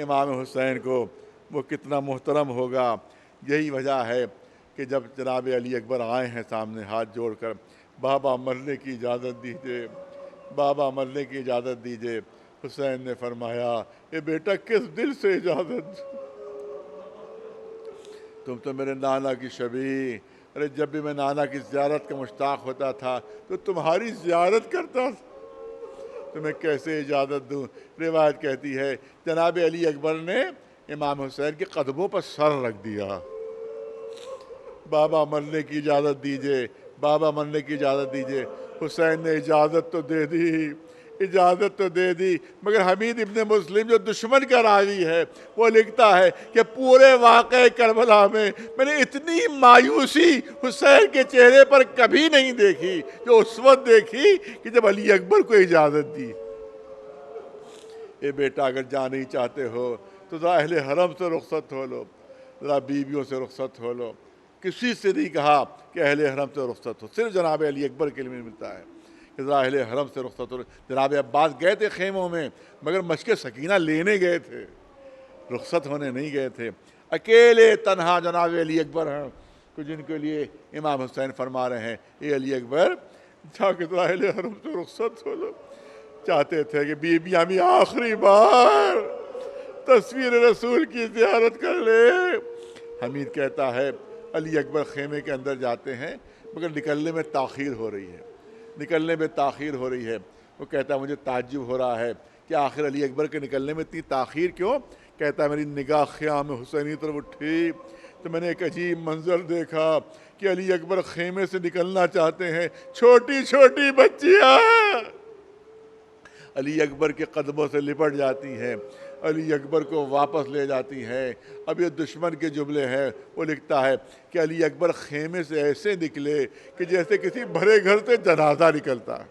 امام حسین کو وہ کتنا محترم ہوگا۔ یہی وجہ ہے کہ جب جناب علی اکبر آئے ہیں سامنے ہاتھ جوڑ کر، بابا مرنے کی اجازت دیجئے، بابا مرنے کی اجازت دیجئے، حسین نے فرمایا اے بیٹا کس دل سے اجازت، تم تو میرے نانا کی شبیہ، ارے جب بھی میں نانا کی زیارت کا مشتاق ہوتا تھا تو تمہاری زیارت کرتا تھا، تمہیں کیسے اجازت دوں؟ روایت کہتی ہے جناب علی اکبر نے امام حسین کے قدموں پر سر رکھ دیا، بابا مرنے کی اجازت دیجئے، بابا مرنے کی اجازت دیجئے۔ حسین نے اجازت تو دے دی، اجازت تو دے دی، مگر حمید ابن مسلم جو دشمن کا راوی ہے وہ لکھتا ہے کہ پورے واقعہ کربلا میں نے اتنی مایوسی حسین کے چہرے پر کبھی نہیں دیکھی جو اس وقت دیکھی کہ جب علی اکبر کو اجازت دی۔ اے بیٹا اگر جانا نہیں چاہتے ہو تو ذرا اہل حرم سے رخصت ہو لو، ذرا بیویوں سے رخصت ہو لو۔ کسی سے نہیں کہا کہ اہل حرم سے رخصت ہو، صرف جناب علی اکبر کے لیے ملتا ہے اسرائیل حرم سے رخصت ہو. جناب عباس گئے تھے خیموں میں مگر مشق سکینہ لینے گئے تھے, رخصت ہونے نہیں گئے تھے. اکیلے تنہا جناب علی اکبر ہیں کہ جن کے لیے امام حسین فرما رہے ہیں اے علی اکبر جا کے اسرائیل حرم سے رخصت ہو لو. چاہتے تھے کہ بیویاں بھی آخری بار تصویر رسول کی زیارت کر لے. حمید کہتا ہے علی اکبر خیمے کے اندر جاتے ہیں مگر نکلنے میں تاخیر ہو رہی ہے, نکلنے میں تاخیر ہو رہی ہے. وہ کہتا ہے مجھے تعجب ہو رہا ہے کہ آخر علی اکبر کے نکلنے میں اتنی تاخیر کیوں. کہتا ہے میری نگاہ خیام حسینی طرف اٹھی تو میں نے ایک عجیب منظر دیکھا کہ علی اکبر خیمے سے نکلنا چاہتے ہیں, چھوٹی چھوٹی بچیاں علی اکبر کے قدموں سے لپٹ جاتی ہیں, علی اکبر کو واپس لے جاتی ہیں. اب یہ دشمن کے جملے ہیں. وہ لکھتا ہے کہ علی اکبر خیمے سے ایسے نکلے کہ جیسے کسی بھرے گھر سے جنازہ نکلتا ہے.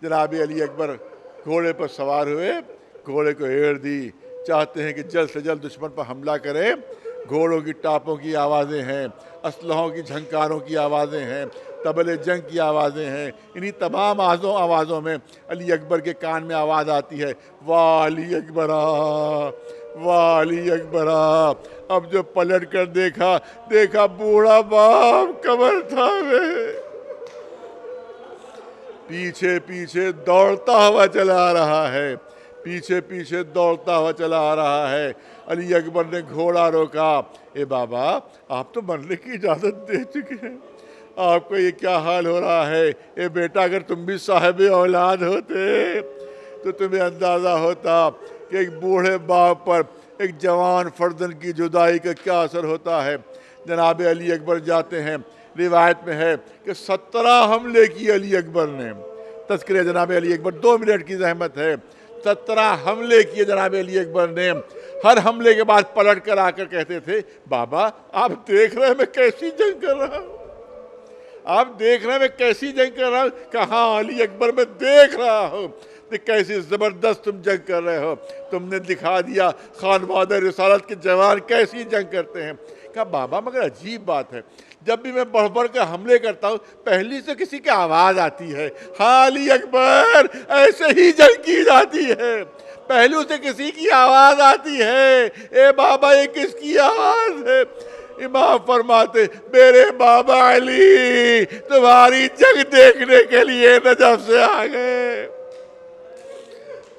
جناب علی اکبر گھوڑے پر سوار ہوئے, گھوڑے کو ایڑ دی, چاہتے ہیں کہ جلد سے جلد دشمن پر حملہ کریں. گھوڑوں کی ٹاپوں کی آوازیں ہیں, اسلحوں کی جھنکاروں کی آوازیں ہیں, طبل جنگ کی آوازیں ہیں. انہی تمام آوازوں میں علی اکبر کے کان میں آواز آتی ہے واہ علی اکبرا, واہ علی اکبرا. اب جو پلٹ کر دیکھا بوڑھا باپ قبر تھا پیچھے پیچھے دوڑتا ہوا چلا آ رہا ہے, پیچھے پیچھے دوڑتا ہوا چلا آ رہا ہے. علی اکبر نے گھوڑا روکا. اے بابا آپ تو مرنے کی اجازت دے چکے ہیں, آپ کو یہ کیا حال ہو رہا ہے. اے بیٹا اگر تم بھی صاحب اولاد ہوتے تو تمہیں اندازہ ہوتا کہ ایک بوڑھے باپ پر ایک جوان فرزند کی جدائی کا کیا اثر ہوتا ہے. جناب علی اکبر جاتے ہیں. روایت میں ہے کہ 17 حملے کی علی اکبر نے. تذکرہ جناب علی اکبر 2 منٹ کی زحمت ہے. 17 حملے کیے جناب علی اکبر نے. ہر حملے کے بعد پلٹ کر آ کر کہتے تھے بابا آپ دیکھ رہے ہیں میں کیسی جنگ کر رہا ہوں, آپ دیکھ رہے ہیں میں کیسی جنگ کر رہا ہوں. کہاں علی اکبر میں دیکھ رہا ہوں کہ کیسی زبردست تم جنگ کر رہے ہو. تم نے دکھا دیا خانوادہ رسالت کے جوان کیسی جنگ کرتے ہیں. کہا بابا مگر عجیب بات ہے, جب بھی میں بڑھ بڑھ کر حملے کرتا ہوں پہلی سے کسی کی آواز آتی ہے. ہاں علی اکبر ایسے ہی جنگ کی جاتی ہے, پہلو سے کسی کی آواز آتی ہے. اے بابا یہ کس کی آواز ہے. امام فرماتے میرے بابا علی تمہاری جنگ دیکھنے کے لیے نجف سے آ گئے.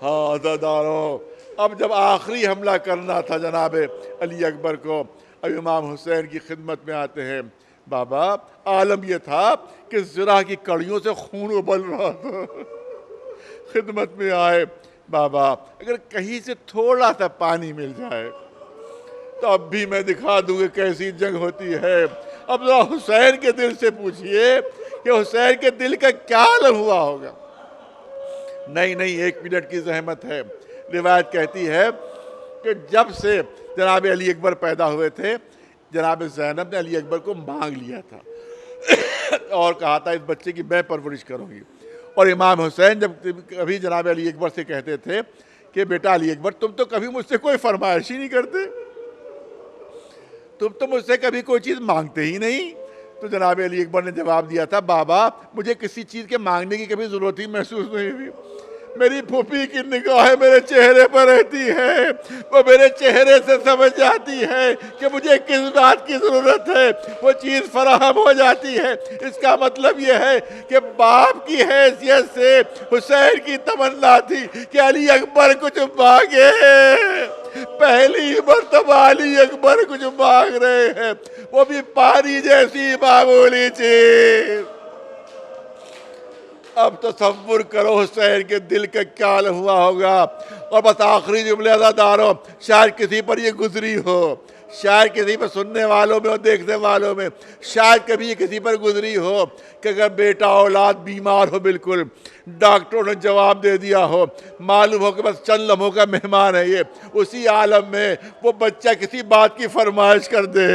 ہاں عزاداروں, اب جب آخری حملہ کرنا تھا جناب علی اکبر کو, اب امام حسین کی خدمت میں آتے ہیں. بابا عالم یہ تھا کہ زرہ کی کڑیوں سے خون ابل رہا تھا. خدمت میں آئے بابا اگر کہیں سے تھوڑا سا پانی مل جائے تو اب بھی میں دکھا دوں کہ کیسی جنگ ہوتی ہے. اب ذرا حسین کے دل سے پوچھئے کہ حسین کے دل کا کیا حال ہوا ہوگا. نہیں 1 منٹ کی زحمت ہے. روایت کہتی ہے کہ جب سے جناب علی اکبر پیدا ہوئے تھے جناب زینب نے علی اکبر کو مانگ لیا تھا اور کہا تھا اس بچے کی میں پرورش کروں گی. اور امام حسین جب کبھی جناب علی اکبر سے کہتے تھے کہ بیٹا علی اکبر تم تو کبھی مجھ سے کوئی فرمائش ہی نہیں کرتے, تم تو مجھ سے کبھی کوئی چیز مانگتے ہی نہیں. تو جناب علی اکبر نے جواب دیا تھا بابا مجھے کسی چیز کے مانگنے کی کبھی ضرورت ہی محسوس نہیں ہوئی. میری پھوپھی کی نگاہیں میرے چہرے پر رہتی ہے, وہ میرے چہرے سے سمجھ جاتی ہے کہ مجھے کس بات کی ضرورت ہے, وہ چیز فراہم ہو جاتی ہے. اس کا مطلب یہ ہے کہ باپ کی حیثیت سے حسین کی تمنا تھی کہ علی اکبر کچھ مانگے. پہلی مرتبہ علی اکبر کچھ مانگ رہے ہیں, وہ بھی پانی جیسی معمولی چیز. اب تصور کرو حسین کے دل کا کیا حال ہوا ہوگا. اور بس آخری جملے عزاداروں, شاید کسی پر یہ گزری ہو, شاید کسی پر سننے والوں میں اور دیکھنے والوں میں شاید کبھی یہ کسی پر گزری ہو کہ اگر بیٹا اولاد بیمار ہو, بالکل ڈاکٹروں نے جواب دے دیا ہو, معلوم ہو کہ بس چند لمحوں کا مہمان ہے یہ, اسی عالم میں وہ بچہ کسی بات کی فرمائش کر دے.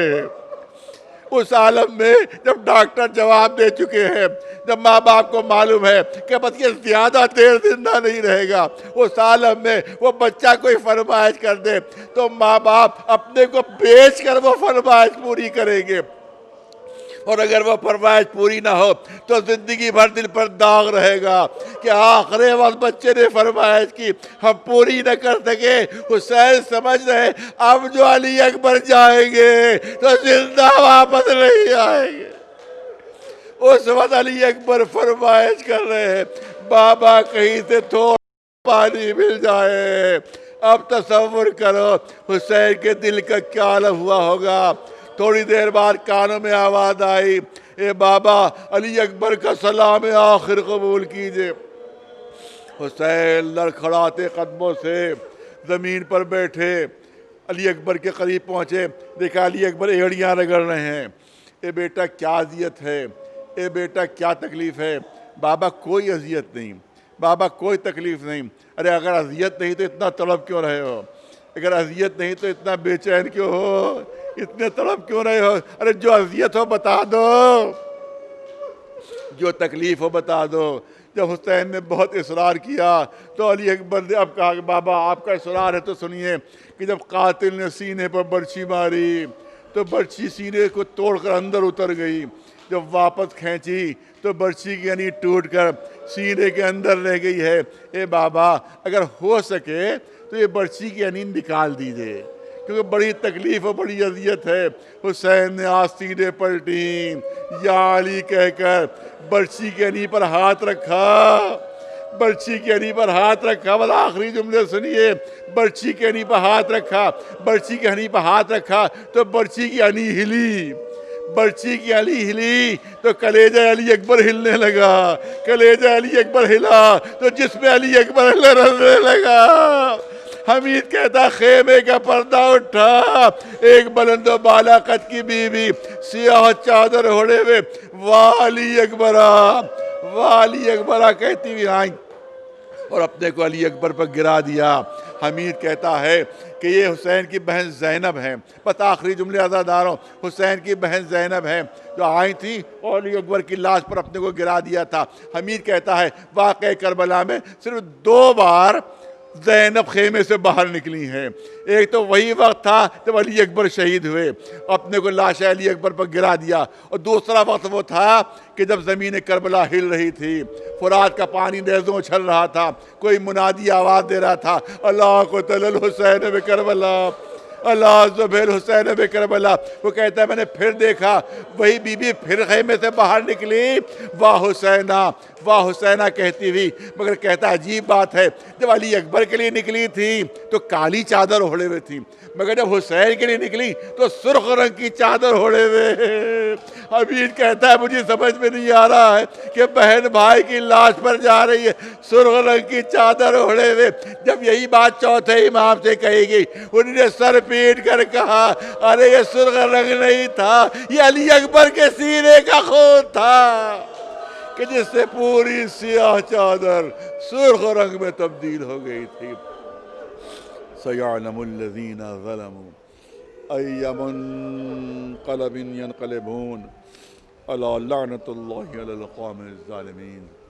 اس عالم میں جب ڈاکٹر جواب دے چکے ہیں, جب ماں باپ کو معلوم ہے کہ بس یہ زیادہ دیر زندہ نہیں رہے گا, اس عالم میں وہ بچہ کوئی فرمائش کر دے تو ماں باپ اپنے کو بیچ کر وہ فرمائش پوری کریں گے. اور اگر وہ فرمائش پوری نہ ہو تو زندگی بھر دل پر داغ رہے گا کہ آخری وقت بچے نے فرمائش کی، ہم پوری نہ کر سکے۔ حسین سمجھ رہے اب جو علی اکبر جائیں گے تو زندہ واپس نہیں آئیں گے۔ اس وقت علی اکبر فرمائش کر رہے ہیں بابا کہیں سے تھوڑا پانی مل جائے۔ اب تصور کرو حسین کے دل کا کیا حال ہوا ہوگا۔ تھوڑی دیر بعد کانوں میں آواز آئی، اے بابا علی اکبر کا سلام آخر قبول کیجئے۔ حسین لڑکھڑاتے قدموں سے زمین پر بیٹھے علی اکبر کے قریب پہنچے، دیکھا علی اکبر ایڑیاں رگڑ رہے ہیں۔ اے بیٹا کیا اذیت ہے، اے بیٹا کیا تکلیف ہے؟ بابا کوئی اذیت نہیں، بابا کوئی تکلیف نہیں۔ ارے اگر اذیت نہیں تو اتنا تڑپ کیوں رہے ہو؟ اگر اذیت نہیں تو اتنا بے چین کیوں ہو؟ اتنے تڑپ کیوں رہے ہو؟ ارے جو اذیت ہو بتا دو، جو تکلیف ہو بتا دو۔ جب حسین نے بہت اصرار کیا تو علی اکبر نے اب کہا کہ بابا آپ کا اصرار ہے تو سنیے کہ جب قاتل نے سینے پر برچھی ماری تو برچھی سینے کو توڑ کر اندر اتر گئی، جب واپس کھینچی تو برچھی کی یعنی ٹوٹ کر سینے کے اندر رہ گئی ہے۔ اے بابا اگر ہو سکے تو یہ برچھی کی یعنی نکال دیجئے، کیونکہ بڑی تکلیف اور بڑی اذیت ہے۔ حسین نے آستینیں پلٹی، یا علی کہہ کر برچھی کے یعنی پر ہاتھ رکھا، برچھی کے یعنی پر ہاتھ رکھا۔ بس آخری جملے سنیے، برچھی کے یعنی پر ہاتھ رکھا، برچھی کے یعنی پر ہاتھ رکھا تو برچھی کی یعنی ہلی، برچھی کی علی ہلی تو کلیجہ علی اکبر ہلنے لگا، کلیجہ علی اکبر ہلا تو جسم علی اکبر لرزنے لگا۔ حمید کہتا خیمے کا پردہ اٹھا، ایک بلند و بالا قد کی بیوی سیاہ چادر اوڑھے ہوئے واہ علی اکبرا، واہ علی اکبرا کہتی ہوئی آئیں اور اپنے کو علی اکبر پر گرا دیا۔ حمید کہتا ہے کہ یہ حسین کی بہن زینب ہیں، بس آخری جملے عزاداروں، حسین کی بہن زینب ہیں جو آئی تھی اور علی اکبر کی لاش پر اپنے کو گرا دیا تھا۔ حمید کہتا ہے واقعہ کربلا میں صرف 2 بار زینب خیمے سے باہر نکلی ہیں۔ ایک تو وہی وقت تھا جب علی اکبر شہید ہوئے، اپنے کو لاش علی اکبر پر گرا دیا، اور دوسرا وقت وہ تھا کہ جب زمین کربلا ہل رہی تھی، فرات کا پانی نیزوں چھل رہا تھا، کوئی منادی آواز دے رہا تھا اللہ کو تل حسین بے کربلا، اللہ زبیر حسین بے کربلا۔ وہ کہتا ہے میں نے پھر دیکھا وہی بی بی پھر خیمے سے باہر نکلی، واہ حسینہ واہ حسینہ کہتی ہوئی، مگر کہتا عجیب بات ہے جب علی اکبر کے لیے نکلی تھی تو کالی چادر اوڑھے ہوئے تھی، مگر جب حسین کے لیے نکلی تو سرخ رنگ کی چادر اوڑھے ہوئے۔ حمید کہتا ہے مجھے سمجھ میں نہیں آ رہا ہے کہ بہن بھائی کی لاش پر جا رہی ہے سرخ رنگ کی چادر اوڑھے ہوئے۔ جب یہی بات چوتھے امام سے کہی گئی، انہوں نے سر پیٹ کر کہا ارے یہ سرخ رنگ نہیں تھا، یہ علی اکبر کے سینے کا خون تھا کہ جس سے پوری سیاہ چادر سرخ رنگ میں تبدیل ہو گئی تھی۔ سَيَعْلَمُ الَّذِينَ ظَلَمُوا أَيَّ مُنقَلَبٍ يَنقَلِبُونَ أَلَا لَعْنَةُ اللَّهِ عَلَى الْقَوْمِ الظَّالِمِينَ۔